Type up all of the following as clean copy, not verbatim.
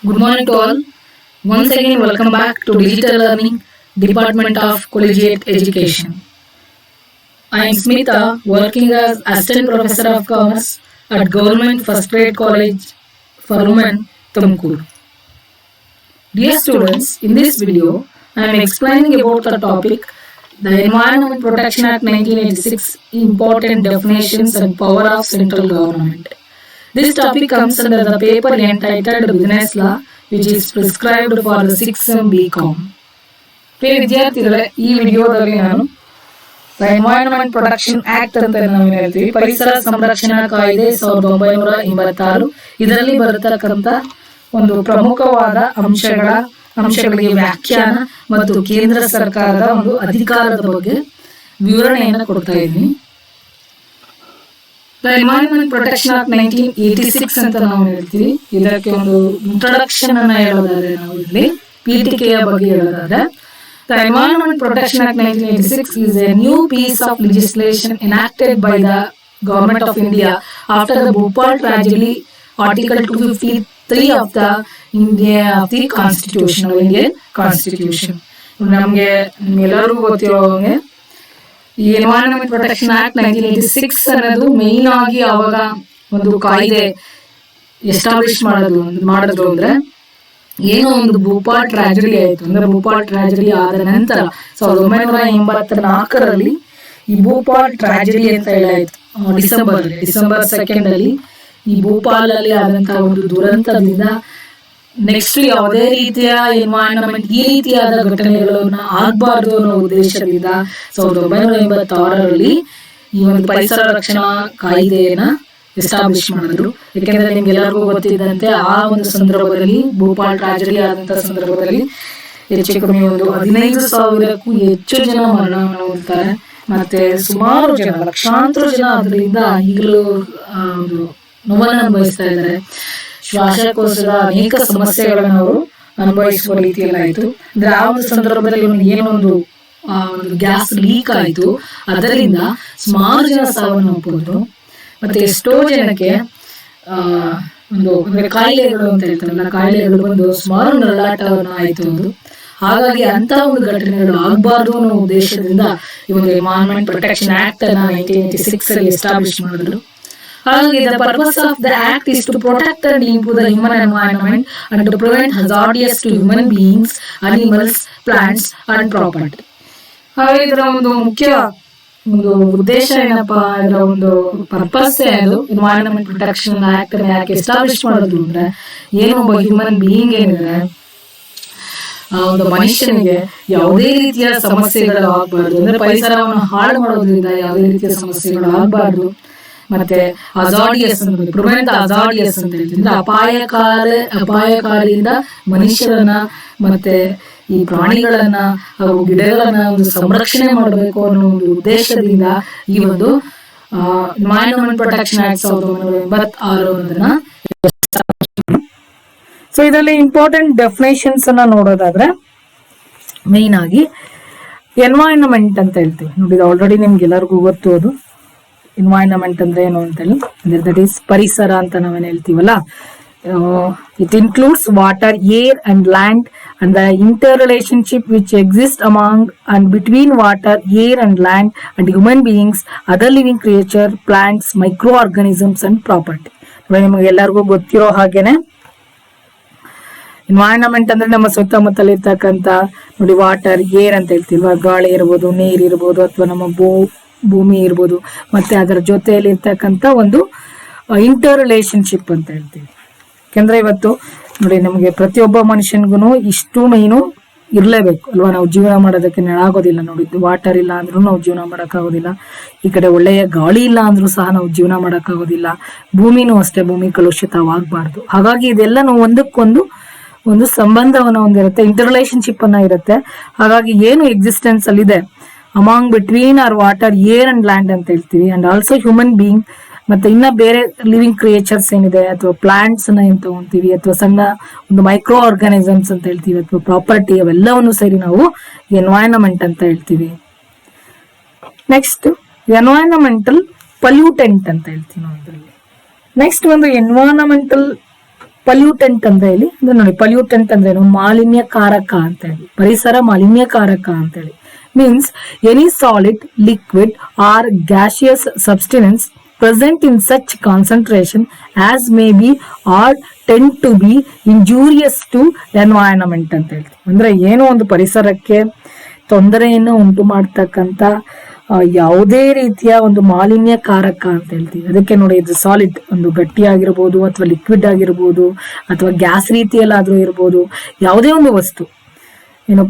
Good morning to all. Once again, welcome back to Digital Learning Department of Collegiate Education. I am Smita, working as Assistant Professor of Commerce at Government First Grade College for Women, Tumkur. Dear students, in this video, I am explaining about the topic the Environment Protection Act 1986, important definitions and power of central government. This topic comes under the paper entitled Business Law, which is prescribed for the 6th SEM BCom. ಪ್ರಿಯ ವಿದ್ಯಾರ್ಥಿಗಳೇ, ಈ ವಿಡಿಯೋದಲ್ಲಿ ನಾನು environment protection act ಅಂತ ನಾವು ಹೇಳ್ತೀವಿ, ಪರಿಸರ ಸಂರಕ್ಷಣಾ ಕಾಯ್ದೆ 1986. ಇದರಲ್ಲಿ ಬರತಕ್ಕಂತ ಒಂದು ಪ್ರಮುಖವಾದ ಅಂಶಗಳಿಗೆ ವ್ಯಾಖ್ಯಾನ ಮತ್ತು ಕೇಂದ್ರ ಸರ್ಕಾರದ ಒಂದು ಅಧಿಕಾರದ ಬಗ್ಗೆ ವಿವರಣೆಯನ್ನು ಕೊಡ್ತಾ ಇದ್ದೀನಿ. ದ ಎನ್ವೈರನ್ಮೆಂಟ್ ಪ್ರೊಟೆಕ್ಷನ್ ಆಕ್ಟ್ 1986 ಅಂತ ನಾವು ಹೇಳ್ತೀವಿ. ಇದಕ್ಕೆ ಒಂದು ಇಂಟ್ರೊಡಕ್ಷನ್ ಅನ್ನ ಹೇಳೋದಾದ್ರೆ, ನಾವು ಇಲ್ಲಿ ಪೀಠಿಕೆಯ ಬಗ್ಗೆ ಹೇಳೋದಾದ್ರೆ, the environment protection act 1986 is a new piece of legislation enacted by the government of India after the Bhopal tragedy, Article 253 of the Indian Constitution. ನಮ್ಗೆ ಎಲ್ಲರಿಗೂ ಗೊತ್ತಿರೋ ಹಾಗೆ ಈ ಎನ್ವೈರನ್ಮೆಂಟ್ ಪ್ರೊಟೆಕ್ಷನ್ ಆಕ್ಟ್ 1986 ಅನ್ನೋದು ಮೇನ್ ಆಗಿ ಅವಾಗ ಒಂದು ಕಾಯ್ದೆ ಎಸ್ಟಾಬ್ಲಿಷ್ ಮಾಡಿದ್ರು ಅಂದ್ರೆ, ಏನೋ ಒಂದು ಭೂಪಾಲ್ ಟ್ರಾಜಿಡಿ ಆಯ್ತು ಅಂದ್ರೆ, ಭೂಪಾಲ್ ಟ್ರಾಜಿಡಿ ಆದ ನಂತರ 1984ರಲ್ಲಿ ಈ ಭೂಪಾಲ್ ಟ್ರಾಜಿಡಿ ಅಂತ ಹೇಳಾಯ್ತು. ಡಿಸೆಂಬರ್ 2 ಅಲ್ಲಿ ಈ ಭೂಪಾಲ್ ಅಲ್ಲಿ ಆದಂತಹ ಒಂದು ದುರಂತದಿಂದ ನೆಕ್ಸ್ಟ್ ಯಾವುದೇ ರೀತಿಯ ಎನ್ವೈರನ್ಮೆಂಟ್ ಈ ರೀತಿಯಾದ ಘಟನೆಗಳನ್ನ ಆಗ್ಬಾರ್ದು ಅನ್ನೋ ಉದ್ದೇಶದಿಂದ 1986ರಲ್ಲಿ ಈ ಒಂದು ಪರಿಸರ ರಕ್ಷಣಾ ಕಾಯ್ದೆಯನ್ನ ಎಸ್ಟಾಬ್ಲಿಷ್ ಮಾಡಿದ್ರು. ಯಾಕೆಂದ್ರೆ ನಿಮ್ಗೆಲ್ಲರಿಗೂ ಗೊತ್ತಿದ್ದಂತೆ ಆ ಒಂದು ಸಂದರ್ಭದಲ್ಲಿ ಭೂಪಾಲ್ ಟ್ರಾಜಿಡಿ ಆದಂತಹ ಸಂದರ್ಭದಲ್ಲಿ ಹೆಚ್ಚು ಕಮ್ಮಿ ಒಂದು 15,000ಕ್ಕೂ ಹೆಚ್ಚು ಜನ ಮರಣವನ್ನು ಹೊಂದ್ತಾರೆ. ಮತ್ತೆ ಸುಮಾರು ಜನ, ಲಕ್ಷಾಂತರ ಜನ ಅದರಿಂದ ಈಗಲೂ ಒಂದು ನೋವನ್ನು ಅನುಭವಿಸ್ತಾ ಇದ್ದಾರೆ. ಶ್ವಾಸಕೋಶದ ಅನೇಕ ಸಮಸ್ಯೆಗಳನ್ನು ಅವರು ಅನುಭವಿಸುವ ರೀತಿಯಲ್ಲಾಯ್ತು. ಅಂದ್ರೆ ಆ ಒಂದು ಸಂದರ್ಭದಲ್ಲಿ ಏನೋ ಒಂದು ಗ್ಯಾಸ್ ಲೀಕ್ ಆಯ್ತು, ಅದರಿಂದ ಸುಮಾರು ಜನ ಸಾವನ್ನು ಒಪ್ಪಿದ್ರು. ಮತ್ತೆ ಎಷ್ಟೋ ಜನಕ್ಕೆ ಒಂದು ಕಾಯಿಲೆಗಳು ಅಂತ ಹೇಳ್ತಾರಲ್ಲ, ಕಾಯಿಲೆಗಳು ಬಂದು ಸುಮಾರು ನರಳಾಟವನ್ನು ಆಯ್ತು ಒಂದು. ಹಾಗಾಗಿ ಅಂತ ಒಂದು ಘಟನೆಗಳು ಆಗಬಾರ್ದು ಅನ್ನೋ ಉದ್ದೇಶದಿಂದ ಈ ಒಂದು ಎನ್ವೈರನ್ಮೆಂಟ್ ಪ್ರೊಟೆಕ್ಷನ್ ಆಕ್ಟ್ ಅನ್ನ 1986 ಅಲ್ಲಿ ಎಸ್ಟಾಬ್ಲಿಷ್ ಮಾಡಿದ್ರು. ಹಾಗಾಗಿ the purpose of the act is to protect and improve the human environment and to prevent hazardous to human beings, animals, plants and property. ಹಾಗೆ ಇದರ ಒಂದು ಮುಖ್ಯ ಒಂದು ಉದ್ದೇಶ ಏನಪ್ಪಾ, ಇದರ ಒಂದು ಪರ್ಪಸ್ ಅದು ಎನ್ವೈರನ್ಮೆಂಟ್ ಪ್ರೊಟೆಕ್ಷನ್ ಆಕ್ಟ್ ಯಾಕೆ ಎಸ್ಟಾಬ್ಲಿಷ್ ಮಾಡೋದು ಅಂದ್ರೆ, ಏನು ಒಬ್ಬ ಹ್ಯೂಮನ್ ಬೀಯಿಂಗ್ ಏನಿದೆ, ಒಂದು ಮನುಷ್ಯನಿಗೆ ಯಾವುದೇ ರೀತಿಯ ಸಮಸ್ಯೆಗಳು ಆಗ್ಬಾರ್ದು. ಅಂದ್ರೆ ಪರಿಸರವನ್ನು ಹಾಳು ಮಾಡೋದ್ರಿಂದ ಯಾವುದೇ ರೀತಿಯ ಸಮಸ್ಯೆಗಳು ಆಗ್ಬಾರ್ದು. ಮತ್ತೆ ಅಜಾಡಿಯಸ್ ಪ್ರಿವೆಂಟ್ ಅಜಾಡಿಯಸ್ ಅಂತ ಹೇಳ್ತಿದ್ರೆ, ಅಪಾಯಕಾರಿಯಿಂದ ಮನುಷ್ಯರನ್ನ ಮತ್ತೆ ಈ ಪ್ರಾಣಿಗಳನ್ನ ಹಾಗೂ ಗಿಡಗಳನ್ನ ಒಂದು ಸಂರಕ್ಷಣೆ ಮಾಡಬೇಕು ಅನ್ನೋ ಒಂದು ಉದ್ದೇಶದಿಂದ ಈ ಒಂದು ಎನ್ವೈರನ್ಮೆಂಟ್ ಪ್ರೊಟೆಕ್ಷನ್ ಆಕ್ಟ್ 1986 ಸೊ ಇದರಲ್ಲಿ ಇಂಪಾರ್ಟೆಂಟ್ ಡೆಫಿನೇಷನ್ಸ್ ಅನ್ನ ನೋಡೋದಾದ್ರೆ, ಮೇನ್ ಆಗಿ ಎನ್ವೈರನ್ಮೆಂಟ್ ಅಂತ ಹೇಳ್ತೀವಿ ನೋಡಿ. ಇದು ಆಲ್ರೆಡಿ ನಿಮ್ಗೆ ಎಲ್ಲರಿಗೂ ಗೊತ್ತು. ಅದು ಎನ್ವೈರನ್ಮೆಂಟ್ ಅಂದ್ರೆ ಏನು ಅಂತೇಳಿ, ದಟ್ ಈಸ್ ಪರಿಸರ ಅಂತ ನಾವೇನು ಹೇಳ್ತೀವಲ್ಲ. It includes water, air and land and the interrelationship which exists among and between water, air and land and human beings, other living creature, plants, microorganisms and property. ನಿಮಗೆ ಎಲ್ಲರಿಗೂ ಗೊತ್ತಿರೋ ಹಾಗೇನೆ ಎನ್ವೈರನ್ಮೆಂಟ್ ಅಂದ್ರೆ ನಮ್ಮ ಸುತ್ತಮುತ್ತಲ ಇರ್ತಕ್ಕಂಥ ನೋಡಿ, ವಾಟರ್, ಏರ್ ಅಂತ ಹೇಳ್ತೀವಿ, ಗಾಳಿ ಇರ್ಬೋದು, ನೀರ್ ಇರ್ಬೋದು, ಅಥವಾ ನಮ್ಮ ಭೂಮಿ ಇರ್ಬೋದು, ಮತ್ತೆ ಅದರ ಜೊತೆಯಲ್ಲಿ ಇರ್ತಕ್ಕಂಥ ಒಂದು ಇಂಟರ್ ರಿಲೇಶನ್ಶಿಪ್ ಅಂತ ಹೇಳ್ತೀವಿ. ಯಾಕೆಂದ್ರೆ ಇವತ್ತು ನೋಡಿ, ನಮಗೆ ಪ್ರತಿಯೊಬ್ಬ ಮನುಷ್ಯನ್ಗೂ ಇಷ್ಟು ಮೈನು ಇರ್ಲೇಬೇಕು ಅಲ್ವಾ. ನಾವು ಜೀವನ ಮಾಡೋದಕ್ಕೆ ಆಗೋದಿಲ್ಲ ನೋಡಿ. ವಾಟರ್ ಇಲ್ಲ ಅಂದ್ರೂ ನಾವು ಜೀವನ ಮಾಡೋಕ್ಕಾಗೋದಿಲ್ಲ. ಈ ಕಡೆ ಒಳ್ಳೆಯ ಗಾಳಿ ಇಲ್ಲ ಅಂದ್ರೂ ಸಹ ನಾವು ಜೀವನ ಮಾಡೋಕ್ಕಾಗೋದಿಲ್ಲ. ಭೂಮಿನೂ ಅಷ್ಟೇ, ಭೂಮಿ ಕಲುಷಿತವಾಗಬಾರ್ದು. ಹಾಗಾಗಿ ಇದೆಲ್ಲ ನಾವು ಒಂದಕ್ಕೊಂದು ಒಂದು ಸಂಬಂಧವನ್ನು ಹೊಂದಿರುತ್ತೆ, ಇಂಟರ್ ರಿಲೇಶನ್ಶಿಪ್ ಅನ್ನ ಇರುತ್ತೆ. ಹಾಗಾಗಿ ಏನು ಎಕ್ಸಿಸ್ಟೆನ್ಸ್ ಅಲ್ಲಿ ಇದೆ among between or water, air and land ಅಂತ ಹೇಳ್ತೀವಿ, ಅಂಡ್ ಆಲ್ಸೋ ಹ್ಯೂಮನ್ ಬೀಯಿಂಗ್, ಮತ್ತೆ ಇನ್ನ ಬೇರೆ ಲಿವಿಂಗ್ ಕ್ರಿಯೇಚರ್ಸ್ ಏನಿದೆ, ಅಥವಾ ಪ್ಲಾಂಟ್ಸ್ ನ ಏನ್ ತಗೊಂತೀವಿ, ಅಥವಾ ಸಣ್ಣ ಒಂದು ಮೈಕ್ರೋ ಆರ್ಗಾನಿಸಮ್ಸ್ ಅಂತ ಹೇಳ್ತೀವಿ, ಅಥವಾ ಪ್ರಾಪರ್ಟಿ, ಅವೆಲ್ಲವನ್ನು ಸೇರಿ ನಾವು ಎನ್ವೈರನ್ಮೆಂಟ್ ಅಂತ ಹೇಳ್ತೀವಿ. ನೆಕ್ಸ್ಟ್ ಎನ್ವೈರನ್ಮೆಂಟಲ್ ಪಲ್ಯೂಟೆಂಟ್ ಅಂತ ಹೇಳ್ತೀವಿ ನಾವು ಇದರಲ್ಲಿ. ನೆಕ್ಸ್ಟ್ ಒಂದು ಎನ್ವೈರನ್ಮೆಂಟಲ್ ಪಲ್ಯೂಟೆಂಟ್ ಅಂದ್ರೆ ಇಲ್ಲಿ ಅಂದ್ರೆ ನೋಡಿ, ಪಲ್ಯೂಟೆಂಟ್ ಅಂದ್ರೆ ಏನು, ಮಾಲಿನ್ಯಕಾರಕ ಅಂತ ಹೇಳಿ, ಪರಿಸರ ಮಾಲಿನ್ಯಕಾರಕ ಅಂತ ಹೇಳಿ. Means any solid, liquid or gaseous substance present in such concentration as may be or tend to be injurious to environment ಅಂತ ಹೇಳ್ತೀವಿ. ಅಂದ್ರೆ ಏನೋ ಒಂದು ಪರಿಸರಕ್ಕೆ ತೊಂದರೆಯನ್ನು ಉಂಟು ಮಾಡ್ತಕ್ಕಂಥ ಯಾವುದೇ ರೀತಿಯ ಒಂದು ಮಾಲಿನ್ಯಕಾರಕ ಅಂತ ಹೇಳ್ತೀವಿ. ಅದಕ್ಕೆ ನೋಡಿ, ಇದು ಸಾಲಿಡ್, ಒಂದು ಗಟ್ಟಿ ಆಗಿರ್ಬೋದು ಅಥವಾ ಲಿಕ್ವಿಡ್ ಆಗಿರ್ಬೋದು ಅಥವಾ ಗ್ಯಾಸ್ ರೀತಿಯಲ್ಲಾದ್ರೂ ಇರ್ಬೋದು, ಯಾವುದೇ ಒಂದು ವಸ್ತು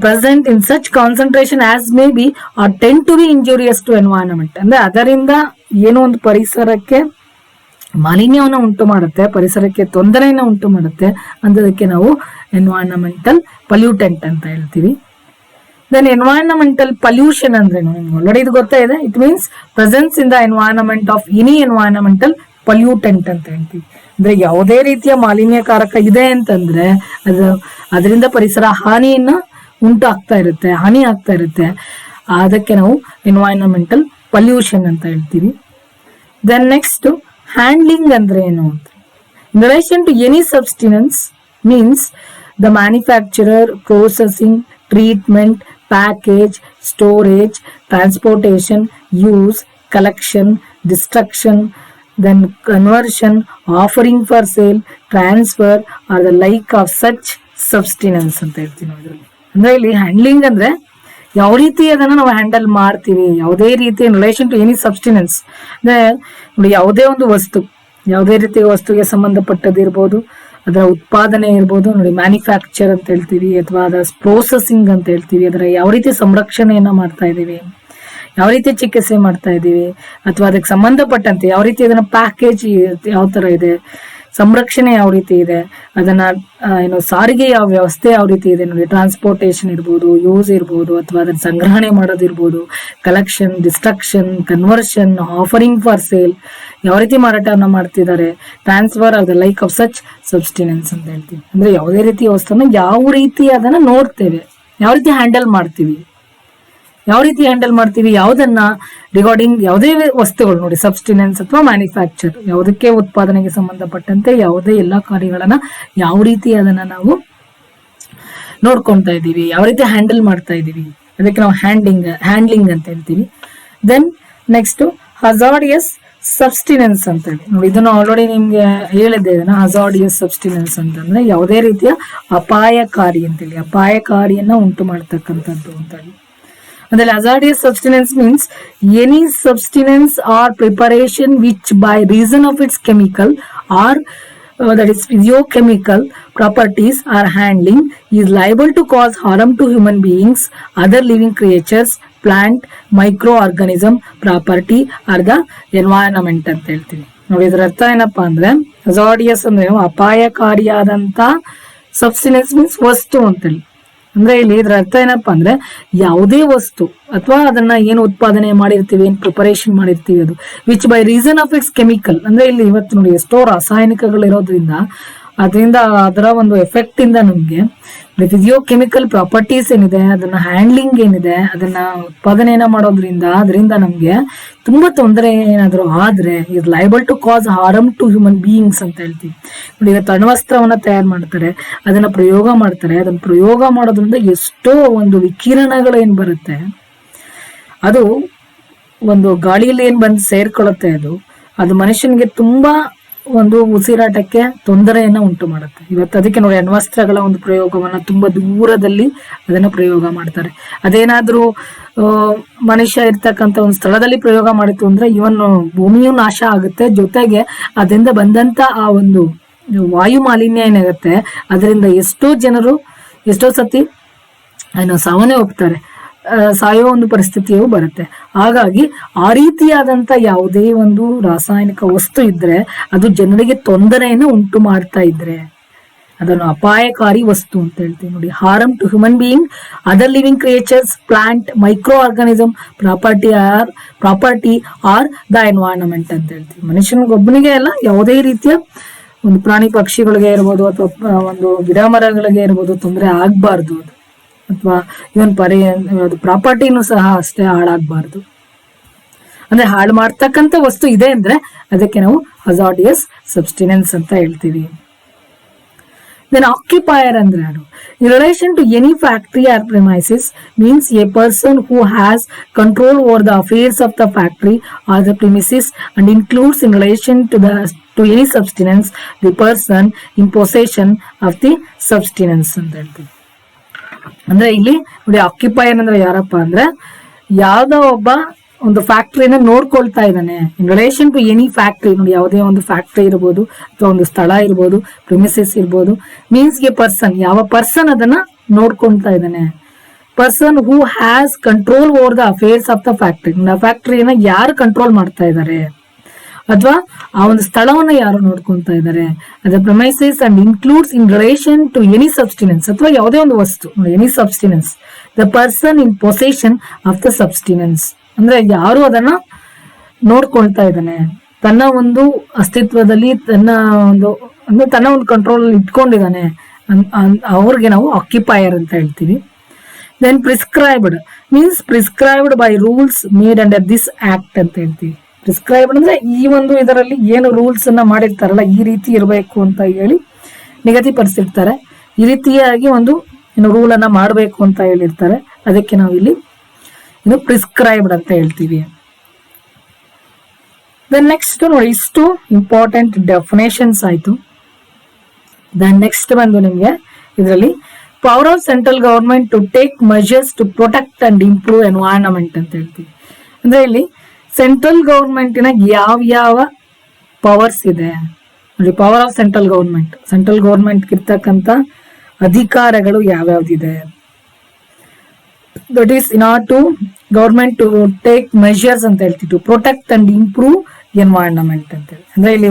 present in such concentration as may be or tend to be injurious to environment. ಅಂದ್ರೆ ಅದರಿಂದ ಏನೋ ಒಂದು ಪರಿಸರಕ್ಕೆ ಮಾಲಿನ್ಯವನ್ನು ಉಂಟು ಮಾಡುತ್ತೆ, ಪರಿಸರಕ್ಕೆ ತೊಂದರೆಯನ್ನು ಉಂಟು ಮಾಡುತ್ತೆ, ಅಂದದಕ್ಕೆ ನಾವು ಎನ್ವೈರನ್ಮೆಂಟಲ್ ಪಲ್ಯೂಟೆಂಟ್ ಅಂತ ಹೇಳ್ತೀವಿ. ದೆನ್ ಎನ್ವೈರನ್ಮೆಂಟಲ್ ಪಲ್ಯೂಷನ್ ಅಂದ್ರೆ ನಿಮ್ಗೆ ಆಲ್ರೆಡಿ ಇದು ಗೊತ್ತಾ ಇದೆ, it means presence in the environment of any environmental pollutant ಅಂತ ಹೇಳ್ತೀವಿ. ಅಂದ್ರೆ ಯಾವುದೇ ರೀತಿಯ ಮಾಲಿನ್ಯಕಾರಕ ಇದೆ ಅಂತಂದ್ರೆ ಅದರಿಂದ ಪರಿಸರ ಹಾನಿ ಆಗ್ತಾ ಇರುತ್ತೆ, ಅದಕ್ಕೆ ನಾವು ಎನ್ವೈರನ್ಮೆಂಟಲ್ ಪಲ್ಯೂಷನ್ ಅಂತ ಹೇಳ್ತೀವಿ. ದೆನ್ ನೆಕ್ಸ್ಟ್ ಹ್ಯಾಂಡ್ಲಿಂಗ್ ಅಂದ್ರೆ ಏನು ಅಂತ, in relation to any substance means the manufacturer, processing, treatment, package, storage, transportation, use, collection, destruction, then conversion, offering for sale, transfer are the like of such substance ಅಂತ ಹೇಳ್ತೀವಿ. ಅಂದ್ರೆ ಇಲ್ಲಿ handling ಅಂದ್ರೆ ಯಾವ ರೀತಿ ಅದನ್ನ ನಾವು ಹ್ಯಾಂಡಲ್ ಮಾಡ್ತೀವಿ, ಯಾವುದೇ ರೀತಿ ಇನ್ ರಿಲೇಷನ್ ಟು ಎನಿ ಸಬ್ಸ್ಟಿನೆನ್ಸ್ ಅಂದ್ರೆ ನೋಡಿ, ಯಾವುದೇ ಒಂದು ವಸ್ತು, ಯಾವುದೇ ರೀತಿಯ ವಸ್ತುಗೆ ಸಂಬಂಧಪಟ್ಟದಿರ್ಬೋದು, ಅದರ ಉತ್ಪಾದನೆ ಇರ್ಬೋದು, ನೋಡಿ ಮ್ಯಾನುಫ್ಯಾಕ್ಚರ್ ಅಂತ ಹೇಳ್ತೀವಿ, ಅಥವಾ ಅದರ ಪ್ರೋಸೆಸಿಂಗ್ ಅಂತ ಹೇಳ್ತೀವಿ, ಅದರ ಯಾವ ರೀತಿ ಸಂರಕ್ಷಣೆಯನ್ನ ಮಾಡ್ತಾ ಇದೀವಿ, ಯಾವ ರೀತಿ ಚಿಕಿತ್ಸೆ ಮಾಡ್ತಾ ಇದೀವಿ, ಅಥವಾ ಅದಕ್ಕೆ ಸಂಬಂಧಪಟ್ಟಂತೆ ಯಾವ ರೀತಿ ಅದನ್ನ ಪ್ಯಾಕೇಜ್ ಯಾವ ತರ ಇದೆ, ಸಂರಕ್ಷಣೆ ಯಾವ ರೀತಿ ಇದೆ, ಅದನ್ನ ಸಾರಿಗೆ ಯಾವ ವ್ಯವಸ್ಥೆ ಯಾವ ರೀತಿ ಇದೆ ನೋಡಿ, ಟ್ರಾನ್ಸ್ಪೋರ್ಟೇಷನ್ ಇರ್ಬೋದು, ಯೂಸ್ ಇರ್ಬೋದು, ಅಥವಾ ಅದನ್ನ ಸಂಗ್ರಹಣೆ ಮಾಡೋದಿರ್ಬೋದು, collection, destruction, conversion, offering for sale, ಯಾವ ರೀತಿ ಮಾರಾಟವನ್ನ ಮಾಡ್ತಿದ್ದಾರೆ, transfer of the like of such substance ಅಂತ ಹೇಳ್ತೀವಿ. ಅಂದ್ರೆ ಯಾವುದೇ ರೀತಿಯ ವಸ್ತುನ ಯಾವ ರೀತಿ ಅದನ್ನ ನೋಡ್ತೇವೆ, ಯಾವ ರೀತಿ ಹ್ಯಾಂಡಲ್ ಮಾಡ್ತೀವಿ, ಯಾವುದನ್ನ ರಿಗಾರ್ಡಿಂಗ್ ಯಾವುದೇ ವಸ್ತುಗಳು ನೋಡಿ, ಸಬ್ಸ್ಟಿನೆನ್ಸ್ ಅಥವಾ ಮ್ಯಾನುಫ್ಯಾಕ್ಚರ್, ಯಾವುದಕ್ಕೆ ಉತ್ಪಾದನೆಗೆ ಸಂಬಂಧಪಟ್ಟಂತೆ ಯಾವುದೇ ಎಲ್ಲಾ ಕಾರ್ಯಗಳನ್ನ ಯಾವ ರೀತಿ ಅದನ್ನ ನಾವು ನೋಡ್ಕೊಂತಾ ಇದೀವಿ, ಯಾವ ರೀತಿ ಹ್ಯಾಂಡಲ್ ಮಾಡ್ತಾ ಇದೀವಿ, ಅದಕ್ಕೆ ನಾವು ಹ್ಯಾಂಡ್ಲಿಂಗ್ ಅಂತ ಹೇಳ್ತೀವಿ. ದೆನ್ ನೆಕ್ಸ್ಟ್ ಹಜಾರ್ಡಿಯಸ್ ಸಬ್ಸ್ಟಿನೆನ್ಸ್ ಅಂತ ಹೇಳಿ ನೋಡಿ, ಇದನ್ನ ಆಲ್ರೆಡಿ ನಿಮ್ಗೆ ಹೇಳಿದ್ದೆ, ಇದನ್ನ ಹಜಾರ್ಡಿಯಸ್ ಸಬ್ಸ್ಟಿನೆನ್ಸ್ ಅಂತಂದ್ರೆ ಯಾವುದೇ ರೀತಿಯ ಅಪಾಯಕಾರಿ ಅಂತೇಳಿ, ಅಪಾಯಕಾರಿಯನ್ನ ಉಂಟು ಮಾಡ್ತಕ್ಕಂಥದ್ದು ಅಂತ ಹೇಳಿ. ಅಂದ್ರೆ hazardous substance means any substance or preparation which by reason of its chemical or that is physiochemical properties or handling is liable to cause harm to human beings, other living creatures, plant, microorganism, property or the environment ಅಂತ ಹೇಳ್ತೀವಿ. ನೋಡಿ, ಇದರ ಅರ್ಥ ಏನಪ್ಪಾ ಅಂದ್ರೆ, hazardous ಅಂದ್ರೆ ಅಪಾಯಕಾರಿಯಾದಂತ ಸಬ್ಸ್ಟಿನೆನ್ಸ್ means ವಸ್ತು ಅಂತೇಳಿ. ಅಂದ್ರೆ ಇಲ್ಲಿ ಇದ್ರ ಅರ್ಥ ಏನಪ್ಪಾ ಅಂದ್ರೆ, ಯಾವುದೇ ವಸ್ತು ಅಥವಾ ಅದನ್ನ ಏನು ಉತ್ಪಾದನೆ ಮಾಡಿರ್ತೀವಿ, ಏನ್ ಪ್ರಿಪರೇಷನ್ ಮಾಡಿರ್ತೀವಿ, ಅದು which by reason of it's chemical ಅಂದ್ರೆ ಇಲ್ಲಿ ಇವತ್ತು ನೋಡಿ ಎಷ್ಟೋ ರಾಸಾಯನಿಕಗಳು ಇರೋದ್ರಿಂದ ಅದರ ಒಂದು ಎಫೆಕ್ಟ್ ಇಂದ ನಮ್ಗೆ ಫಿಸಿಯೋ ಕೆಮಿಕಲ್ ಪ್ರಾಪರ್ಟೀಸ್ ಏನಿದೆ, ಅದನ್ನ ಹ್ಯಾಂಡ್ಲಿಂಗ್ ಏನಿದೆ, ಅದನ್ನ ಉತ್ಪಾದನೆಯನ್ನ ಮಾಡೋದ್ರಿಂದ ಅದರಿಂದ ನಮ್ಗೆ ತುಂಬಾ ತೊಂದರೆ ಏನಾದ್ರು ಆದ್ರೆ is liable to cause harm to human beings ಅಂತ ಹೇಳ್ತೀವಿ. ನೋಡಿ, ಇವತ್ತು ಅಣ್ವಸ್ತ್ರವನ್ನ ತಯಾರು ಮಾಡ್ತಾರೆ, ಅದನ್ನ ಪ್ರಯೋಗ ಮಾಡ್ತಾರೆ, ಅದನ್ನ ಪ್ರಯೋಗ ಮಾಡೋದ್ರಿಂದ ಎಷ್ಟೋ ಒಂದು ವಿಕಿರಣಗಳು ಏನ್ ಬರುತ್ತೆ, ಅದು ಒಂದು ಗಾಳಿಯಲ್ಲಿ ಏನ್ ಬಂದು ಸೇರ್ಕೊಳ್ಳುತ್ತೆ, ಅದು ಮನುಷ್ಯನಿಗೆ ತುಂಬಾ ಒಂದು ಉಸಿರಾಟಕ್ಕೆ ತೊಂದರೆಯನ್ನ ಉಂಟು ಮಾಡುತ್ತೆ. ಇವತ್ತು ಅದಕ್ಕೆ ನೋಡಿ, ಅಣ್ವಸ್ತ್ರಗಳ ಒಂದು ಪ್ರಯೋಗವನ್ನ ತುಂಬಾ ದೂರದಲ್ಲಿ ಅದನ್ನ ಪ್ರಯೋಗ ಮಾಡ್ತಾರೆ. ಅದೇನಾದ್ರೂ ಮನುಷ್ಯ ಇರ್ತಕ್ಕಂಥ ಒಂದು ಸ್ಥಳದಲ್ಲಿ ಪ್ರಯೋಗ ಮಾಡಿತು ಅಂದ್ರೆ ಇವನ್ ಭೂಮಿಯೂ ನಾಶ ಆಗುತ್ತೆ, ಜೊತೆಗೆ ಅದರಿಂದ ಬಂದಂತ ಆ ಒಂದು ವಾಯು ಮಾಲಿನ್ಯ ಏನಾಗುತ್ತೆ, ಅದರಿಂದ ಎಷ್ಟೋ ಜನರು ಎಷ್ಟೋ ಸತಿ ಸಾವನ್ನೇ ಹೋಗ್ತಾರೆ, ಸಾಯೋ ಒಂದು ಪರಿಸ್ಥಿತಿಯೂ ಬರುತ್ತೆ. ಹಾಗಾಗಿ ಆ ರೀತಿಯಾದಂತ ಯಾವುದೇ ಒಂದು ರಾಸಾಯನಿಕ ವಸ್ತು ಇದ್ರೆ ಅದು ಜನರಿಗೆ ತೊಂದರೆಯನ್ನು ಉಂಟು ಮಾಡ್ತಾ ಇದ್ರೆ ಅದನ್ನು ಅಪಾಯಕಾರಿ ವಸ್ತು ಅಂತ ಹೇಳ್ತೀವಿ. ನೋಡಿ, harm to human being, other living creatures, plant, micro organism, property or the environment ಅಂತ ಹೇಳ್ತೀವಿ. ಮನುಷ್ಯನಿಗೊಬ್ಬನಿಗೆ ಅಲ್ಲ, ಯಾವುದೇ ರೀತಿಯ ಒಂದು ಪ್ರಾಣಿ ಪಕ್ಷಿಗಳಿಗೆ ಇರ್ಬೋದು ಅಥವಾ ಒಂದು ಗಿಡ ಮರಗಳಿಗೆ ಇರ್ಬೋದು ತೊಂದರೆ ಆಗ್ಬಾರ್ದು, ಅಥವಾ ಇವನ್ ಪ್ರಾಪರ್ಟಿನೂ ಸಹ ಅಷ್ಟೇ ಹಾಳಾಗಬಾರ್ದು. ಅಂದ್ರೆ ಹಾಳು ಮಾಡ್ತಕ್ಕಂಥ ವಸ್ತು ಇದೆ ಅಂದ್ರೆ ಅದಕ್ಕೆ ನಾವು ಹಜಾರ್ಡಿಯಸ್ ಸಬ್ಸ್ಟಿನೆನ್ಸ್ ಅಂತ ಹೇಳ್ತೀವಿ. Then occupier ಅಂದ್ರೆ ಯಾರು? In relation to any factory or premises means a person who has control over the affairs of the factory or the premises and includes in relation to any substance the person in possession of the substance ಅಂತ ಹೇಳ್ತೀವಿ. ಅಂದ್ರೆ ಇಲ್ಲಿ ನೋಡಿ ಆಕ್ಯುಪೈಯರ್ ಅಂದ್ರೆ ಯಾರಪ್ಪ ಅಂದ್ರೆ ಯಾವ್ದೋ ಒಬ್ಬ ಒಂದು ಫ್ಯಾಕ್ಟ್ರಿನ ನೋಡ್ಕೊಳ್ತಾ ಇದ್ದಾನೆ. In relation to any factory, ನೋಡಿ ಯಾವುದೇ ಒಂದು ಫ್ಯಾಕ್ಟ್ರಿ ಇರ್ಬೋದು ಅಥವಾ ಒಂದು ಸ್ಥಳ ಇರ್ಬೋದು, ಪ್ರಿಮಿಸಸ್ ಇರ್ಬೋದು, ಮೀನ್ಸ್ ಎ ಪರ್ಸನ್, ಯಾವ ಪರ್ಸನ್ ಅದನ್ನ ನೋಡ್ಕೊಳ್ತಾ ಇದ್ದಾನೆ. Person who has control over the affairs of the factory, ಫ್ಯಾಕ್ಟ್ರಿನ ಯಾರು ಕಂಟ್ರೋಲ್ ಮಾಡ್ತಾ ಇದ್ದಾರೆ ಅಥವಾ ಆ ಒಂದು ಸ್ಥಳವನ್ನ ಯಾರು ನೋಡ್ಕೊಂತಾ ಇದ್ದಾರೆ. ಅದ premises and includes in relation to any substance, ಅಥವಾ ಯಾವುದೇ ಒಂದು ವಸ್ತು, any substance, the person in possession of the substance ಅಂದ್ರೆ ಯಾರು ಅದನ್ನ ನೋಡ್ಕೊಳ್ತಾ ಇದ್ದಾನೆ, ತನ್ನ ಒಂದು ಅಸ್ತಿತ್ವದಲ್ಲಿ ತನ್ನ ಒಂದು ಕಂಟ್ರೋಲ್ ಇಟ್ಕೊಂಡಿದ್ದಾನೆ, ಅವ್ರಿಗೆ ನಾವು ಆಕ್ಯುಪೈಯರ್ ಅಂತ ಹೇಳ್ತೀವಿ. Then prescribed means prescribed by rules made under this act ಅಂತ ಹೇಳ್ತೀವಿ. ಪ್ರಿಸ್ಕ್ರೈಬ್ಡ್ ಅಂದ್ರೆ ಈ ಒಂದು ಇದರಲ್ಲಿ ಏನು ರೂಲ್ಸ್ ಅನ್ನ ಮಾಡಿರ್ತಾರಲ್ಲ, ಈ ರೀತಿ ಇರಬೇಕು ಅಂತ ಹೇಳಿ ನಿಗದಿಪಡಿಸಿರ್ತಾರೆ, ಈ ರೀತಿಯಾಗಿ ಒಂದು ರೂಲ್ ಅನ್ನ ಮಾಡಬೇಕು ಅಂತ ಹೇಳಿರ್ತಾರೆ, ಅದಕ್ಕೆ ನಾವು ಇಲ್ಲಿ ಪ್ರಿಸ್ಕ್ರೈಬ್ಡ್ ಅಂತ ಹೇಳ್ತೀವಿ. ದೆನ್ ನೆಕ್ಸ್ಟ್ ನೋಡಿ, ಇಷ್ಟು ಇಂಪಾರ್ಟೆಂಟ್ ಡೆಫಿನೇಷನ್ಸ್ ಆಯ್ತು. ದೆನ್ ನೆಕ್ಸ್ಟ್ ಬಂದು ನಿಮ್ಗೆ ಇದರಲ್ಲಿ power of central government to take measures to protect and improve environment ಅಂತ ಹೇಳ್ತೀವಿ. ಅಂದ್ರೆ ಇಲ್ಲಿ ಸೆಂಟ್ರಲ್ ಗವರ್ಮೆಂಟಿನ ಯಾವ ಪವರ್ಸ್ ಇದೆ ನೋಡಿ. ಪವರ್ ಆಫ್ ಸೆಂಟ್ರಲ್ ಗವರ್ಮೆಂಟ್ ಇರ್ತಕ್ಕಂಥ ಅಧಿಕಾರಗಳು ಯಾವ್ಯಾವ್ದಿದೆ. That is in are to government to take measures ಅಂತ ಹೇಳ್ತೀವಿ, to protect and improve environment ಅಂತ ಹೇಳಿ. ಅಂದ್ರೆ ಇಲ್ಲಿ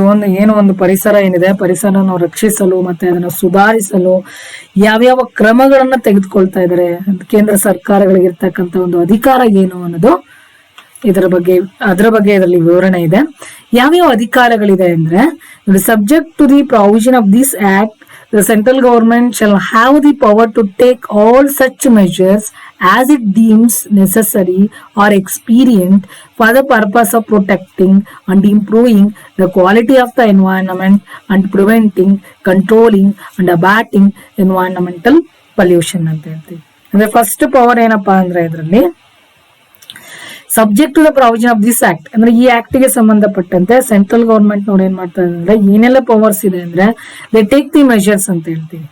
ಒಂದು ಪರಿಸರ ಏನಿದೆ, ಪರಿಸರನ ರಕ್ಷಿಸಲು ಮತ್ತೆ ಅದನ್ನು ಸುಧಾರಿಸಲು ಯಾವ್ಯಾವ ಕ್ರಮಗಳನ್ನ ತೆಗೆದುಕೊಳ್ತಾ ಇದ್ದಾರೆ, ಕೇಂದ್ರ ಸರ್ಕಾರಗಳಿಗಿರ್ತಕ್ಕಂಥ ಒಂದು ಅಧಿಕಾರ ಏನು ಅನ್ನೋದು ಅದರ ಬಗ್ಗೆ ಇದರಲ್ಲಿ ವಿವರಣೆ ಇದೆ. ಯಾವ್ಯಾವ ಅಧಿಕಾರಗಳಿದೆ ಅಂದ್ರೆ, subject to the provision of this act the central government shall have the power to take all such measures as it deems necessary or expedient for the purpose of protecting and improving the quality of the environment and preventing, controlling and abating environmental pollution ಅಂತ ಹೇಳ್ತೀವಿ. ಅಂದ್ರೆ first power ಏನಪ್ಪಾ ಅಂದ್ರೆ ಇದರಲ್ಲಿ subject to the provision of this act ಅಂದ್ರೆ ಈ act ಗೆ ಸಂಬಂಧಪಟ್ಟಂತೆ ಸೆಂಟ್ರಲ್ ಗವರ್ಮೆಂಟ್ ನೋಡಿ ಏನ್ ಮಾಡ್ತಾರೆ ಅಂದ್ರೆ ಏನೆಲ್ಲ ಪವರ್ಸ್ ಇದೆ ಅಂದ್ರೆ ದೇ ಟೇಕ್ ದಿ ಮೆಜರ್ಸ್ ಅಂತ ಹೇಳ್ತೀವಿ.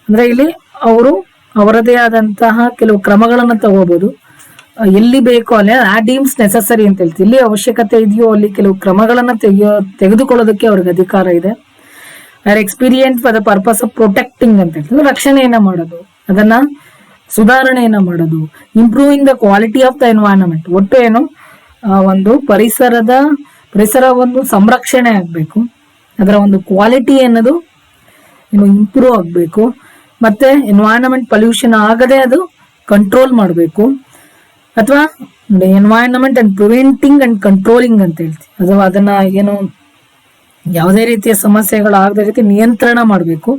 ಅಂದ್ರೆ ಇಲ್ಲಿ ಅವರು ಅವರದೇ ಆದಂತಹ ಕೆಲವು ಕ್ರಮಗಳನ್ನ ತಗೋಬಹುದು, ಎಲ್ಲಿ ಬೇಕೋ ಅಲ್ಲಿ ಆ ಡೀಮ್ಸ್ ನೆಸಸರಿ ಅಂತ ಹೇಳ್ತೀವಿ. ಇಲ್ಲಿ ಅವಶ್ಯಕತೆ ಇದೆಯೋ ಅಲ್ಲಿ ಕೆಲವು ಕ್ರಮಗಳನ್ನ ತೆಗೆದುಕೊಳ್ಳೋದಕ್ಕೆ ಅವ್ರಿಗೆ ಅಧಿಕಾರ ಇದೆ. Expedient for the purpose of protecting ಅಂತ ಹೇಳ್ತೀವಿ, ರಕ್ಷಣೆಯನ್ನ ಮಾಡೋದು, ಅದನ್ನ ಸುಧಾರಣೆಯನ್ನ ಮಾಡೋದು. Improving the quality of the environment, ಒಟ್ಟು ಏನು ಒಂದು ಪರಿಸರ ಒಂದು ಸಂರಕ್ಷಣೆ ಆಗ್ಬೇಕು, ಅದರ ಒಂದು ಕ್ವಾಲಿಟಿ ಅನ್ನೋದು ಇಂಪ್ರೂವ್ ಆಗ್ಬೇಕು, ಮತ್ತೆ ಎನ್ವೈರನ್ಮೆಂಟ್ ಪೊಲ್ಯೂಷನ್ ಆಗದೆ ಅದು ಕಂಟ್ರೋಲ್ ಮಾಡಬೇಕು, ಅಥವಾ environment and preventing and controlling ಅಂತ ಹೇಳ್ತೀವಿ. ಅಥವಾ ಅದನ್ನ ಏನು ಯಾವುದೇ ರೀತಿಯ ಸಮಸ್ಯೆಗಳಾಗದ ರೀತಿ ನಿಯಂತ್ರಣ ಮಾಡಬೇಕು.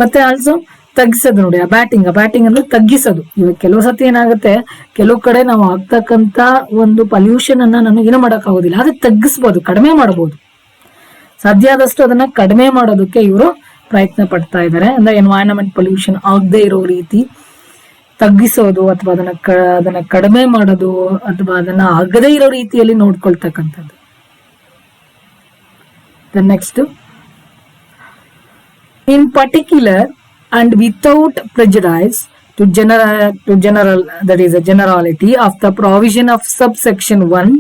ಮತ್ತೆ ಆಲ್ಸೋ ತಗ್ಗಿಸೋದು ನೋಡಿ, ಅಬ್ಯಾಟಿಂಗ್ ಅಂದ್ರೆ ತಗ್ಗಿಸೋದು. ಇವಾಗ ಕೆಲವು ಸತಿ ಏನಾಗುತ್ತೆ, ಕೆಲವು ಕಡೆ ನಾವು ಆಗ್ತಕ್ಕಂತ ಒಂದು ಪೊಲ್ಯೂಷನ್ ಅನ್ನ ನಾನು ಏನು ಮಾಡಕ್ ಆಗೋದಿಲ್ಲ, ಆದ್ರೆ ತಗ್ಗಿಸ್ಬೋದು, ಕಡಿಮೆ ಮಾಡಬಹುದು. ಸಾಧ್ಯ ಆದಷ್ಟು ಅದನ್ನ ಕಡಿಮೆ ಮಾಡೋದಕ್ಕೆ ಇವರು ಪ್ರಯತ್ನ ಪಡ್ತಾ ಇದ್ದಾರೆ. ಅಂದ್ರೆ ಎನ್ವೈರನ್ಮೆಂಟ್ ಪೊಲ್ಯೂಷನ್ ಆಗದೆ ಇರೋ ರೀತಿ ತಗ್ಗಿಸೋದು, ಅಥವಾ ಅದನ್ನ ಕಡಿಮೆ ಮಾಡೋದು, ಅಥವಾ ಅದನ್ನ ಆಗದೇ ಇರೋ ರೀತಿಯಲ್ಲಿ ನೋಡ್ಕೊಳ್ತಕ್ಕಂಥದ್ದು. Next, in particular and without prejudice to generality of the provision of subsection 1,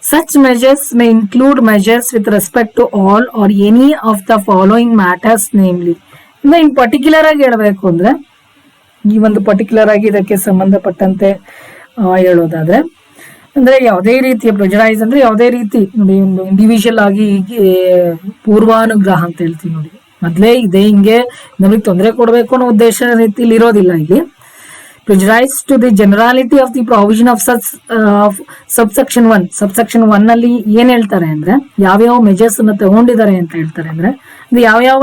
such measures may include measures with respect to all or any of the following matters, namely. in particular ಆಗಿ ಹೇಳಬೇಕು ಅಂದ್ರೆ, ಈ ಒಂದು particular ಆಗಿ ಇದಕ್ಕೆ ಸಂಬಂಧಪಟ್ಟಂತೆ ಹೇಳೋದಾದ್ರೆ, ಅಂದ್ರೆ ಯಾವುದೇ ರೀತಿಯ ಪ್ರೆಜರೈಸ್ ಅಂದ್ರೆ ಯಾವುದೇ ರೀತಿ ನೋಡಿ, ಒಂದು ಇಂಡಿವಿಜುವಲ್ ಆಗಿ ಪೂರ್ವಾನುಗ್ರಹ ಅಂತ ಹೇಳ್ತೀವಿ ನೋಡಿ, ಮೊದಲೇ ಇದೆ ಹಿಂಗೆ ನಮಗೆ ತೊಂದರೆ ಕೊಡಬೇಕು ಅನ್ನೋ ಉದ್ದೇಶ ರೀತಿಯಲ್ಲಿ ಇರೋದಿಲ್ಲ. ಇಲ್ಲಿ prejudice to the generality of the provision of subsection 1 ಅಲ್ಲಿ ಏನ್ ಹೇಳ್ತಾರೆ ಅಂದ್ರೆ, ಯಾವ್ಯಾವ ಮೆಜರ್ಸ್ ಅನ್ನ ತಗೊಂಡಿದ್ದಾರೆ ಅಂತ ಹೇಳ್ತಾರೆ ಅಂದ್ರೆ, ಇದು ಯಾವ್ಯಾವ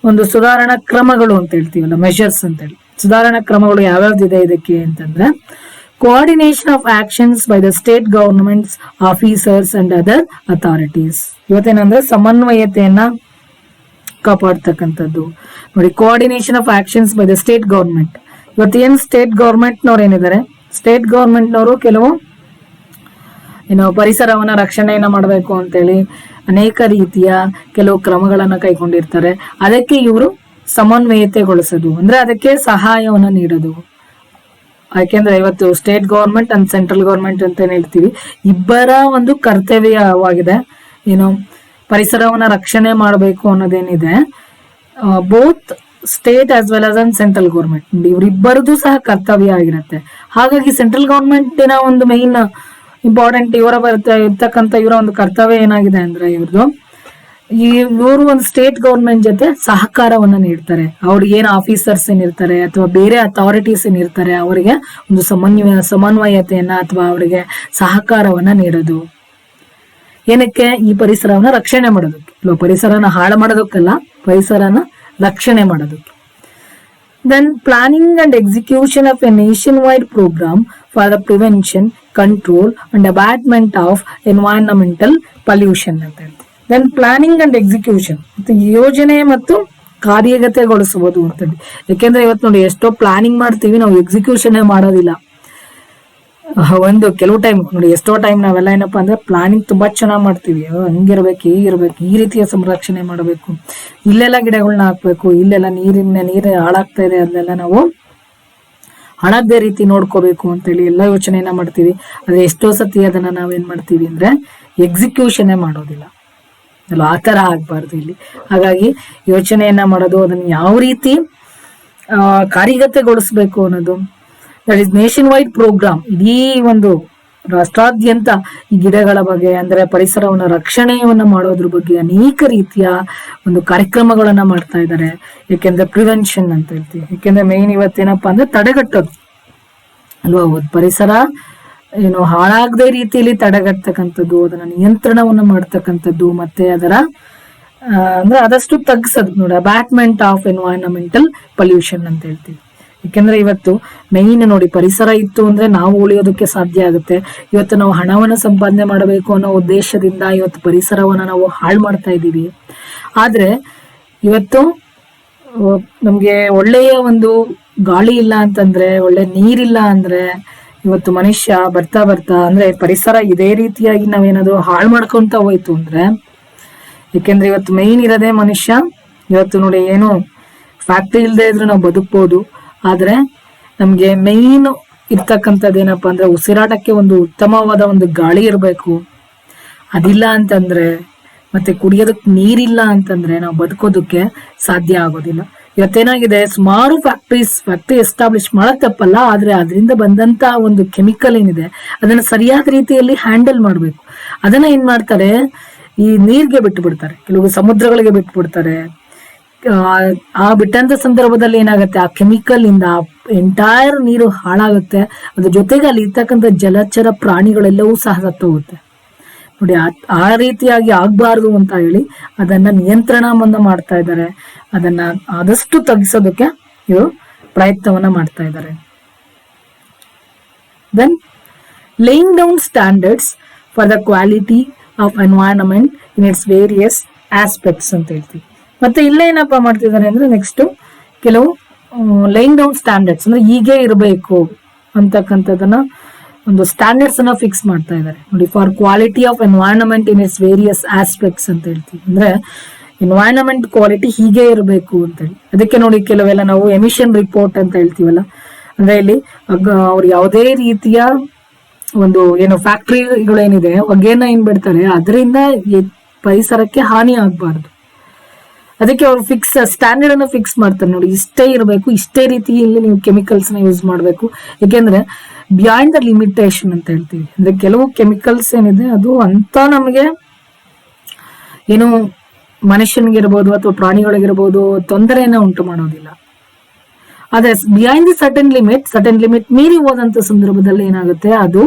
ಒಂದು ಸುಧಾರಣಾ ಕ್ರಮಗಳು ಅಂತ ಹೇಳ್ತೀವಲ್ಲ, ಮೆಜರ್ಸ್ ಅಂತ ಹೇಳಿ. ಸುಧಾರಣಾ ಕ್ರಮಗಳು ಯಾವ್ಯಾವ್ದಿದೆ ಇದಕ್ಕೆ ಅಂತಂದ್ರೆ, coordination of actions by the state governments officers and other authorities. ಇವತ್ತೇನಂದ್ರೆ ಸಮನ್ವಯತೆಯನ್ನ ಕಾಪಾಡ್ತಕ್ಕಂಥದ್ದು. ನೋಡಿ, coordination of actions by the state government. ಇವತ್ತೇನು ಸ್ಟೇಟ್ ಗೌರ್ಮೆಂಟ್ನವ್ರು ಏನಿದ್ದಾರೆ, ಸ್ಟೇಟ್ ಗೌರ್ಮೆಂಟ್ನವರು ಕೆಲವು ಪರಿಸರವನ್ನ ರಕ್ಷಣೆಯನ್ನ ಮಾಡಬೇಕು ಅಂತೇಳಿ ಅನೇಕ ರೀತಿಯ ಕೆಲವು ಕ್ರಮಗಳನ್ನ ಕೈಗೊಂಡಿರ್ತಾರೆ. ಅದಕ್ಕೆ ಇವರು ಸಮನ್ವಯತೆಗೊಳಿಸೋದು ಅಂದ್ರೆ ಅದಕ್ಕೆ ಸಹಾಯವನ್ನ ನೀಡೋದು. ಯಾಕೆಂದ್ರೆ ಇವತ್ತು state government and central government ಅಂತ ಹೇಳ್ತೀವಿ, ಇಬ್ಬರ ಒಂದು ಕರ್ತವ್ಯವಾಗಿದೆ ಪರಿಸರವನ್ನ ರಕ್ಷಣೆ ಮಾಡಬೇಕು ಅನ್ನೋದೇನಿದೆ. Both state as well as an central government ಇವರಿಬ್ಬರದು ಸಹ ಕರ್ತವ್ಯ ಆಗಿರುತ್ತೆ. ಹಾಗಾಗಿ ಸೆಂಟ್ರಲ್ ಗೌರ್ಮೆಂಟಿನ ಒಂದು ಮೇನ್ ಇಂಪಾರ್ಟೆಂಟ್ ಇರ್ತಕ್ಕಂಥ ಇವರ ಒಂದು ಕರ್ತವ್ಯ ಏನಾಗಿದೆ ಅಂದ್ರೆ ಇವರು ಒಂದು ಸ್ಟೇಟ್ ಗೌರ್ಮೆಂಟ್ ಜೊತೆ ಸಹಕಾರವನ್ನ ನೀಡ್ತಾರೆ. ಅವ್ರಿಗೆ ಏನು ಆಫೀಸರ್ಸ್ ಏನಿರ್ತಾರೆ ಅಥವಾ ಬೇರೆ ಅಥಾರಿಟೀಸ್ ಏನಿರ್ತಾರೆ ಅವರಿಗೆ ಒಂದು ಸಮನ್ವಯತೆಯನ್ನ ಅಥವಾ ಅವರಿಗೆ ಸಹಕಾರವನ್ನ ನೀಡೋದು. ಏನಕ್ಕೆ? ಈ ಪರಿಸರವನ್ನ ರಕ್ಷಣೆ ಮಾಡೋದಕ್ಕೆ, ಪರಿಸರನ ಹಾಳು ಮಾಡೋದಕ್ಕಲ್ಲ, ಪರಿಸರನ ರಕ್ಷಣೆ ಮಾಡೋದಕ್ಕೆ. Then planning and execution of a nationwide program for the prevention, control and abatement of environmental pollution ಅಂತ ಹೇಳ್ತೀವಿ. ದೆನ್ ಪ್ಲಾನಿಂಗ್ ಅಂಡ್ ಎಕ್ಸಿಕ್ಯೂಷನ್, ಯೋಜನೆ ಮತ್ತು ಕಾರ್ಯಗತಗೊಳಿಸಬಹುದು ಅಂತೇಳಿ. ಯಾಕೆಂದ್ರೆ ಇವತ್ತು ನೋಡಿ, ಎಷ್ಟೋ ಪ್ಲಾನಿಂಗ್ ಮಾಡ್ತೀವಿ, ನಾವು ಎಕ್ಸಿಕ್ಯೂಷನ್ ಮಾಡೋದಿಲ್ಲ. ಕೆಲವು ಟೈಮ್ ನೋಡಿ, ಎಷ್ಟೋ ಟೈಮ್ ನಾವೆಲ್ಲ ಏನಪ್ಪಾ ಅಂದ್ರೆ ಪ್ಲಾನಿಂಗ್ ತುಂಬಾ ಚೆನ್ನಾಗಿ ಮಾಡ್ತೀವಿ. ಹಂಗಿರ್ಬೇಕು, ಹೀಗಿರ್ಬೇಕು, ಈ ರೀತಿಯ ಸಂರಕ್ಷಣೆ ಮಾಡಬೇಕು, ಇಲ್ಲೆಲ್ಲ ಗಿಡಗಳನ್ನ ಹಾಕ್ಬೇಕು, ಇಲ್ಲೆಲ್ಲ ನೀರು ಹಾಳಾಗ್ತಾ ಇದೆ, ಅದನ್ನೆಲ್ಲ ನಾವು ಹಾಳಾಗದೇ ರೀತಿ ನೋಡ್ಕೋಬೇಕು ಅಂತೇಳಿ ಎಲ್ಲ ಯೋಚನೆಯನ್ನ ಮಾಡ್ತೀವಿ. ಆದ್ರೆ ಎಷ್ಟೋ ಸತಿ ಅದನ್ನ ನಾವೇನ್ ಮಾಡ್ತೀವಿ ಅಂದ್ರೆ ಎಕ್ಸಿಕ್ಯೂಷನ್ ಮಾಡೋದಿಲ್ಲ. ಆ ತರ ಆಗ್ಬಾರ್ದು ಇಲ್ಲಿ. ಹಾಗಾಗಿ ಯೋಚನೆಯನ್ನ ಮಾಡೋದು, ಅದನ್ನ ಯಾವ ರೀತಿ ಕಾರ್ಯಗತಗೊಳಿಸ್ಬೇಕು ಅನ್ನೋದು. That is nationwide program. ಇಡೀ ಒಂದು ರಾಷ್ಟ್ರಾದ್ಯಂತ ಈ ಗಿಡಗಳ ಬಗ್ಗೆ ಅಂದ್ರೆ ಪರಿಸರವನ್ನ ರಕ್ಷಣೆಯನ್ನ ಮಾಡೋದ್ರ ಬಗ್ಗೆ ಅನೇಕ ರೀತಿಯ ಒಂದು ಕಾರ್ಯಕ್ರಮಗಳನ್ನ ಮಾಡ್ತಾ ಇದ್ದಾರೆ. ಯಾಕೆಂದ್ರೆ ಪ್ರಿವೆನ್ಷನ್ ಅಂತ ಹೇಳ್ತೀವಿ. ಯಾಕೆಂದ್ರೆ ಮೇನ್ ಇವತ್ತೇನಪ್ಪಾ ಅಂದ್ರೆ ತಡೆಗಟ್ಟೋದು ಅಲ್ವಾ, ಪರಿಸರ ಹಾಳಾಗದೆ ರೀತಿಯಲ್ಲಿ ತಡೆಗಟ್ಟತಕ್ಕಂಥದ್ದು, ಅದನ್ನ ನಿಯಂತ್ರಣವನ್ನ ಮಾಡ್ತಕ್ಕಂಥದ್ದು, ಮತ್ತೆ ಅದರ ಅಂದ್ರೆ ಆದಷ್ಟು ತಗ್ಸೋದು. ನೋಡಿ, ಅಬ್ಯಾಟ್ಮೆಂಟ್ ಆಫ್ ಎನ್ವೈರನ್ಮೆಂಟಲ್ ಪೊಲ್ಯೂಷನ್ ಅಂತ ಹೇಳ್ತೀವಿ. ಯಾಕೆಂದ್ರೆ ಇವತ್ತು ಮೈನ್ ನೋಡಿ, ಪರಿಸರ ಇತ್ತು ಅಂದ್ರೆ ನಾವು ಉಳಿಯೋದಕ್ಕೆ ಸಾಧ್ಯ ಆಗುತ್ತೆ. ಇವತ್ತು ನಾವು ಹಣವನ್ನ ಸಂಪಾದನೆ ಮಾಡಬೇಕು ಅನ್ನೋ ಉದ್ದೇಶದಿಂದ ಇವತ್ತು ಪರಿಸರವನ್ನ ನಾವು ಹಾಳು ಮಾಡ್ತಾ ಇದ್ದೀವಿ. ಆದ್ರೆ ಇವತ್ತು ನಮ್ಗೆ ಒಳ್ಳೆಯ ಒಂದು ಗಾಳಿ ಇಲ್ಲ ಅಂತಂದ್ರೆ, ಒಳ್ಳೆ ನೀರಿಲ್ಲ ಅಂದ್ರೆ ಇವತ್ತು ಮನುಷ್ಯ ಬರ್ತಾ ಅಂದ್ರೆ ಪರಿಸರ ಇದೇ ರೀತಿಯಾಗಿ ನಾವೇನಾದ್ರು ಹಾಳು ಮಾಡ್ಕೊಂತ ಹೋಯ್ತು ಅಂದ್ರೆ, ಯಾಕೆಂದ್ರೆ ಇವತ್ತು ಮೈನ್ ಇರೋದೇ ಮನುಷ್ಯ. ಇವತ್ತು ನೋಡಿ, ಏನು ಫ್ಯಾಕ್ಟ್ರಿ ಇಲ್ಲದೆ ಇದ್ರು ನಾವು ಬದುಕ್ಬೋದು, ಆದ್ರೆ ನಮ್ಗೆ ಮೈನ್ ಇರ್ತಕ್ಕಂಥದ್ದು ಏನಪ್ಪಾ ಅಂದ್ರೆ ಉಸಿರಾಟಕ್ಕೆ ಒಂದು ಉತ್ತಮವಾದ ಒಂದು ಗಾಳಿ ಇರಬೇಕು. ಅದಿಲ್ಲ ಅಂತಂದ್ರೆ, ಮತ್ತೆ ಕುಡಿಯೋದಕ್ಕೆ ನೀರಿಲ್ಲ ಅಂತಂದ್ರೆ ನಾವು ಬದುಕೋದಕ್ಕೆ ಸಾಧ್ಯ ಆಗೋದಿಲ್ಲ. ಇವತ್ತೇನಾಗಿದೆ, ಸುಮಾರು ಫ್ಯಾಕ್ಟ್ರಿ ಎಸ್ಟಾಬ್ಲಿಷ್ ಮಾಡಕ್ ತಪ್ಪಲ್ಲ, ಆದ್ರೆ ಅದರಿಂದ ಬಂದಂತ ಒಂದು ಕೆಮಿಕಲ್ ಏನಿದೆ ಅದನ್ನ ಸರಿಯಾದ ರೀತಿಯಲ್ಲಿ ಹ್ಯಾಂಡಲ್ ಮಾಡ್ಬೇಕು. ಅದನ್ನ ಏನ್ ಮಾಡ್ತಾರೆ, ಈ ನೀರ್ಗೆ ಬಿಟ್ಟು ಬಿಡ್ತಾರೆ, ಕೆಲವು ಸಮುದ್ರಗಳಿಗೆ ಬಿಟ್ಟು ಬಿಡ್ತಾರೆ. ಆ ಬಿಟ್ಟಂತ ಸಂದರ್ಭದಲ್ಲಿ ಏನಾಗುತ್ತೆ, ಆ ಕೆಮಿಕಲ್ ಇಂದ ಎಂಟೈರ್ ನೀರು ಹಾಳಾಗುತ್ತೆ. ಅದ್ರ ಜೊತೆಗೆ ಅಲ್ಲಿ ಇರ್ತಕ್ಕಂಥ ಜಲಚರ ಪ್ರಾಣಿಗಳೆಲ್ಲವೂ ಸಹ ಸತ್ತೋಗುತ್ತೆ. ನೋಡಿ, ಆ ರೀತಿಯಾಗಿ ಆಗ್ಬಾರ್ದು ಅಂತ ಹೇಳಿ ಅದನ್ನ ನಿಯಂತ್ರಣವನ್ನ ಮಾಡ್ತಾ ಇದ್ದಾರೆ. ಅದನ್ನ ಆದಷ್ಟು ತಗ್ಗಿಸೋದಕ್ಕೆ ಇವರು ಪ್ರಯತ್ನವನ್ನ ಮಾಡ್ತಾ ಇದ್ದಾರೆ. Then laying down standards for the quality of environment in its various aspects ಅಂತ ಹೇಳ್ತೀವಿ. ಮತ್ತೆ ಇಲ್ಲೇ ಏನಪ್ಪಾ ಮಾಡ್ತಿದ್ದಾರೆ ಅಂದ್ರೆ ನೆಕ್ಸ್ಟ್ ಕೆಲವು ಲೇಯಿಂಗ್ ಡೌನ್ ಸ್ಟ್ಯಾಂಡರ್ಡ್ಸ್ ಅಂದ್ರೆ ಹೀಗೆ ಇರಬೇಕು ಅಂತಕ್ಕಂಥದನ್ನ ಒಂದು ಸ್ಟ್ಯಾಂಡರ್ಡ್ಸ್ ಅನ್ನ ಫಿಕ್ಸ್ ಮಾಡ್ತಾ ಇದ್ದಾರೆ. ನೋಡಿ, for quality of environment in its various aspects ಅಂತ ಹೇಳ್ತೀವಿ. ಅಂದ್ರೆ ಎನ್ವೈರನ್ಮೆಂಟ್ ಕ್ವಾಲಿಟಿ ಹೀಗೆ ಇರಬೇಕು ಅಂತೇಳಿ. ಅದಕ್ಕೆ ನೋಡಿ, ಕೆಲವೆಲ್ಲ ನಾವು ಎಮಿಷನ್ ರಿಪೋರ್ಟ್ ಅಂತ ಹೇಳ್ತೀವಲ್ಲ, ಅಂದ್ರೆ ಇಲ್ಲಿ ಅವ್ರು ಯಾವುದೇ ರೀತಿಯ ಒಂದು ಫ್ಯಾಕ್ಟ್ರಿಗಳೇನಿದೆ ಹೊಗೆನ ಏನ್ ಬಿಡ್ತಾರೆ, ಅದರಿಂದ ಪರಿಸರಕ್ಕೆ ಹಾನಿ ಆಗ್ಬಾರ್ದು. ಅದಕ್ಕೆ ಅವ್ರು ಸ್ಟ್ಯಾಂಡರ್ಡ್ ಅನ್ನ ಫಿಕ್ಸ್ ಮಾಡ್ತಾರೆ. ನೋಡಿ, ಇಷ್ಟೇ ಇರಬೇಕು, ಇಷ್ಟೇ ರೀತಿಯಲ್ಲಿ ನೀವು ಕೆಮಿಕಲ್ಸ್ ನ ಯೂಸ್ ಮಾಡಬೇಕು. ಯಾಕೆಂದ್ರೆ ಬಿಯಾಂಡ್ ದ ಲಿಮಿಟೇಷನ್ ಅಂತ ಹೇಳ್ತೀವಿ. ಅಂದ್ರೆ ಕೆಲವು ಕೆಮಿಕಲ್ಸ್ ಏನಿದೆ ಅದು ಅಂತ ನಮಗೆ ಮನುಷ್ಯನಿಗಿರ್ಬೋದು ಅಥವಾ ಪ್ರಾಣಿಗಳಿಗಿರ್ಬೋದು ತೊಂದರೆಯನ್ನ ಉಂಟು ಮಾಡೋದಿಲ್ಲ. ಆದ್ರೆ ಬಿಯಾಂಡ್ ದಿ ಸರ್ಟನ್ ಲಿಮಿಟ್ ಮೀರಿ ಹೋದಂತ ಸಂದರ್ಭದಲ್ಲಿ ಏನಾಗುತ್ತೆ, ಅದು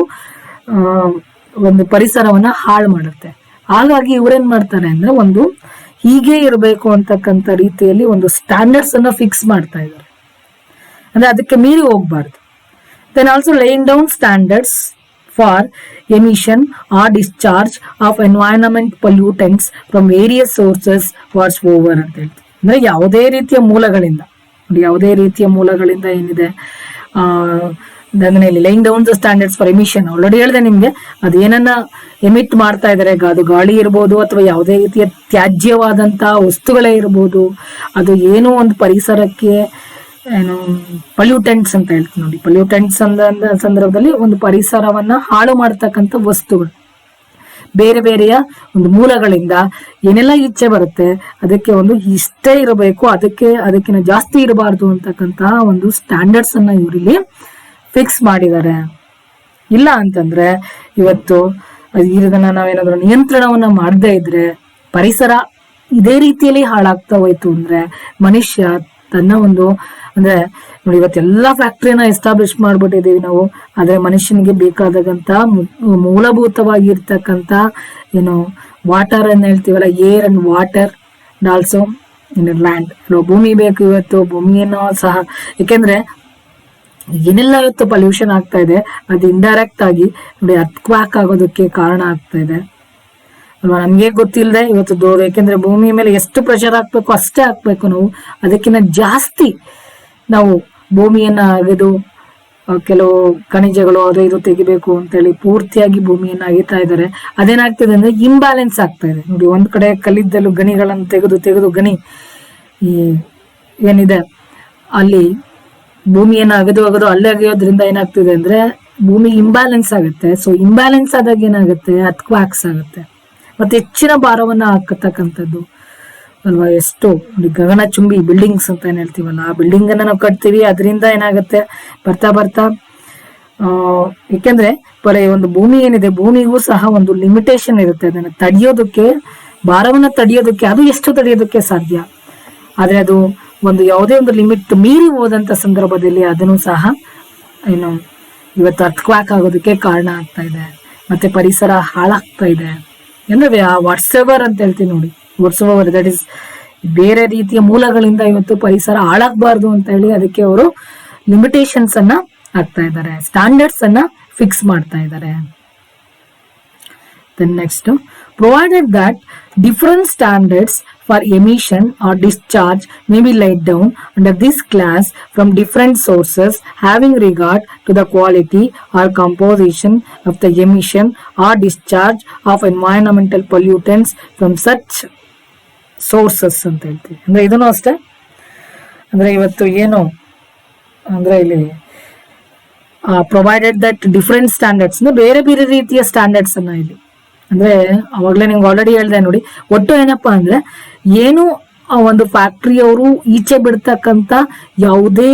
ಒಂದು ಪರಿಸರವನ್ನ ಹಾಳು ಮಾಡುತ್ತೆ. ಹಾಗಾಗಿ ಇವ್ರೇನ್ ಮಾಡ್ತಾರೆ ಅಂದ್ರೆ ಒಂದು ಹೀಗೆ ಇರಬೇಕು ಅಂತಕ್ಕಂಥ ರೀತಿಯಲ್ಲಿ ಒಂದು ಸ್ಟ್ಯಾಂಡರ್ಡ್ಸ್ ಅನ್ನ ಫಿಕ್ಸ್ ಮಾಡ್ತಾ ಇದ್ದಾರೆ. ಅಂದ್ರೆ ಅದಕ್ಕೆ ಮೀರಿ ಹೋಗ್ಬಾರ್ದು. Then also laying down standards for emission or discharge of environment pollutants from various sources whatsoever ಅಂತ ಹೇಳ್ತೀವಿ. ಅಂದ್ರೆ ಯಾವುದೇ ರೀತಿಯ ಮೂಲಗಳಿಂದ ಏನಿದೆ laying down the standards for emission. Already ಹೇಳಿದೆ ನಿಮ್ಗೆ, ಅದೇನನ್ನ ಎಮಿಟ್ ಮಾಡ್ತಾ ಇದಾರೆ, ಅದು ಗಾಳಿ ಇರ್ಬೋದು ಅಥವಾ ಯಾವುದೇ ರೀತಿಯ ತ್ಯಾಜ್ಯವಾದಂತಹ ವಸ್ತುಗಳೇ ಇರ್ಬೋದು, ಅದು ಏನೋ ಒಂದು ಪರಿಸರಕ್ಕೆ ಏನು ಪಲ್ಯೂಟೆಂಟ್ಸ್ ಅಂತ ಹೇಳ್ತೀವಿ ನೋಡಿ. ಪಲ್ಯೂಟೆಂಟ್ಸ್ ಅಂದ ಸಂದರ್ಭದಲ್ಲಿ ಒಂದು ಪರಿಸರವನ್ನ ಹಾಳು ಮಾಡ್ತಕ್ಕಂಥ ವಸ್ತುಗಳು, ಬೇರೆ ಬೇರೆಯ ಒಂದು ಮೂಲಗಳಿಂದ ಏನೆಲ್ಲ ಇಚ್ಛೆ ಬರುತ್ತೆ, ಅದಕ್ಕೆ ಒಂದು ಇಷ್ಟೇ ಇರಬೇಕು, ಅದಕ್ಕಿಂತ ಜಾಸ್ತಿ ಇರಬಾರ್ದು ಅಂತಕ್ಕಂತಹ ಒಂದು ಸ್ಟ್ಯಾಂಡರ್ಡ್ಸ್ ಅನ್ನ ಇವರಲ್ಲಿ ಫಿಕ್ಸ್ ಮಾಡಿದ್ದಾರೆ. ಇಲ್ಲ ಅಂತಂದ್ರೆ ಇವತ್ತು ಇದನ್ನ ನಾವೇನಾದ್ರೂ ನಿಯಂತ್ರಣವನ್ನ ಮಾಡದೇ ಇದ್ರೆ ಪರಿಸರ ಇದೇ ರೀತಿಯಲ್ಲಿ ಹಾಳಾಗ್ತಾ ಹೋಯ್ತು ಅಂದ್ರೆ ಮನುಷ್ಯ ತನ್ನ ಒಂದು ಅಂದ್ರೆ ನೋಡಿ, ಇವತ್ತೆಲ್ಲಾ ಫ್ಯಾಕ್ಟ್ರಿನ ಎಸ್ಟಾಬ್ಲಿಷ್ ಮಾಡ್ಬಿಟ್ಟಿದೀವಿ ನಾವು. ಆದ್ರೆ ಮನುಷ್ಯನಿಗೆ ಬೇಕಾದಂತ ಮೂಲಭೂತವಾಗಿರ್ತಕ್ಕಂಥ ಏನು ವಾಟರ್ ಅನ್ನ ಹೇಳ್ತೀವಲ್ಲ, air and water and also in land, ಭೂಮಿ ಬೇಕು ಇವತ್ತು. ಭೂಮಿಯನ್ನು ಸಹ, ಯಾಕೆಂದ್ರೆ ಏನೆಲ್ಲ ಇವತ್ತು ಪೊಲ್ಯೂಷನ್ ಆಗ್ತಾ ಇದೆ, ಅದು ಇಂಡೈರೆಕ್ಟ್ ಆಗಿ ನೋಡಿ ಅರ್ಥಕ್ವಾಕ್ ಆಗೋದಕ್ಕೆ ಕಾರಣ ಆಗ್ತಾ ಇದೆ ಅಲ್ವಾ. ನಮ್ಗೆ ಗೊತ್ತಿಲ್ಲದೆ ಇವತ್ತು ಯಾಕೆಂದ್ರೆ ಭೂಮಿ ಮೇಲೆ ಎಷ್ಟು ಪ್ರೆಷರ್ ಹಾಕ್ಬೇಕು ಅಷ್ಟೇ ಹಾಕ್ಬೇಕು ನಾವು, ಅದಕ್ಕಿಂತ ಜಾಸ್ತಿ ನಾವು ಭೂಮಿಯನ್ನ ಅಗೆದು ಕೆಲವು ಖನಿಜಗಳು ಅದು ಇದು ತೆಗಿಬೇಕು ಅಂತೇಳಿ ಪೂರ್ತಿಯಾಗಿ ಭೂಮಿಯನ್ನ ಅಗಿತಾ ಇದ್ದಾರೆ. ಅದೇನಾಗ್ತಿದೆ ಅಂದ್ರೆ ಇಂಬ್ಯಾಲೆನ್ಸ್ ಆಗ್ತಾ ಇದೆ ನೋಡಿ. ಒಂದ್ ಕಡೆ ಕಲ್ಲಿದ್ದಲು ಗಣಿಗಳನ್ನು ತೆಗೆದು ಗಣಿ ಏನಿದೆ ಅಲ್ಲಿ ಭೂಮಿಯನ್ನ ಅಗದು ಅಲ್ಲೇ ಅಗೆಯೋದ್ರಿಂದ ಏನಾಗ್ತಿದೆ ಅಂದ್ರೆ ಭೂಮಿ ಇಂಬ್ಯಾಲೆನ್ಸ್ ಆಗುತ್ತೆ. ಸೊ ಇಂಬ್ಯಾಲೆನ್ಸ್ ಆದಾಗ ಏನಾಗುತ್ತೆ, ಅರ್ಥಕ್ವಾಕ್ಸ್ ಆಗುತ್ತೆ, ಮತ್ತೆ ಹೆಚ್ಚಿನ ಭಾರವನ್ನ ಹಾಕತಕ್ಕಂಥದ್ದು ಅಲ್ವಾ. ಎಷ್ಟು ಗಗನಚುಂಬಿ ಬಿಲ್ಡಿಂಗ್ಸ್ ಅಂತ ಏನ್ ಹೇಳ್ತೀವಲ್ಲ, ಆ ಬಿಲ್ಡಿಂಗ್ ಅನ್ನ ನಾವು ಕಟ್ತೀವಿ, ಅದರಿಂದ ಏನಾಗುತ್ತೆ ಬರ್ತಾ ಯಾಕೆಂದ್ರೆ ಒಂದು ಭೂಮಿ ಏನಿದೆ, ಭೂಮಿಗೂ ಸಹ ಒಂದು ಲಿಮಿಟೇಷನ್ ಇರುತ್ತೆ. ಅದನ್ನ ತಡೆಯೋದಕ್ಕೆ, ಭಾರವನ್ನ ತಡೆಯೋದಕ್ಕೆ, ಅದು ಎಷ್ಟು ತಡೆಯೋದಕ್ಕೆ ಸಾಧ್ಯ, ಆದ್ರೆ ಅದು ಒಂದು ಯಾವುದೇ ಒಂದು ಲಿಮಿಟ್ ಮೀರಿ ಹೋದಂತ ಸಂದರ್ಭದಲ್ಲಿ ಅದನ್ನು ಸಹ ಏನು ಇವತ್ತು ಅರ್ಥಕ್ವಾಕ್ ಆಗೋದಕ್ಕೆ ಕಾರಣ ಆಗ್ತಾ ಇದೆ. ಮತ್ತೆ ಪರಿಸರ ಹಾಳಾಗ್ತಾ ಇದೆ. ಅಂದ್ರೆ ವಾಟ್ಸೆವರ್ ಅಂತ ಹೇಳ್ತೀವಿ ನೋಡಿ, ವಾಟ್ಸೆವರ್ ದಟ್ ಇಸ್ ಬೇರೆ ರೀತಿಯ ಮೂಲಗಳಿಂದ ಇವತ್ತು ಪರಿಸರ ಹಾಳಾಗಬಾರ್ದು ಅಂತ ಹೇಳಿ ಅದಕ್ಕೆ ಅವರು ಲಿಮಿಟೇಷನ್ಸ್ ಅನ್ನ ಹಾಕ್ತಾ ಇದ್ದಾರೆ, ಸ್ಟ್ಯಾಂಡರ್ಡ್ಸ್ ಅನ್ನ ಫಿಕ್ಸ್ ಮಾಡ್ತಾ ಇದ್ದಾರೆ. Then next, provided that different standards for emission or discharge may be laid down under this class from different sources having regard to the quality or composition of the emission or discharge of environmental pollutants from such sources ಅಂತ ಹೇಳ್ತೀವಿ. ಅಂದ್ರೆ ಇದನ್ನು ಅಷ್ಟೇ, ಅಂದ್ರೆ ಇವತ್ತು ಏನು ಅಂದ್ರೆ ಇಲ್ಲಿ ಪ್ರೊವೈಡೆಡ್ ದಟ್ ಡಿಫರೆಂಟ್ ಸ್ಟ್ಯಾಂಡರ್ಡ್ಸ್, ಬೇರೆ ಬೇರೆ ರೀತಿಯ ಸ್ಟ್ಯಾಂಡರ್ಡ್ಸ್ ಅನ್ನ ಇಲ್ಲಿ ಅಂದ್ರೆ ಅವಾಗ್ಲೇ ನಿಮ್ಗೆ ಆಲ್ರೆಡಿ ಹೇಳ್ದೆ ನೋಡಿ. ಒಟ್ಟು ಏನಪ್ಪಾ ಅಂದ್ರೆ ಏನು ಆ ಒಂದು ಫ್ಯಾಕ್ಟ್ರಿಯವರು ಈಚೆ ಬಿಡ್ತಕ್ಕಂತ ಯಾವುದೇ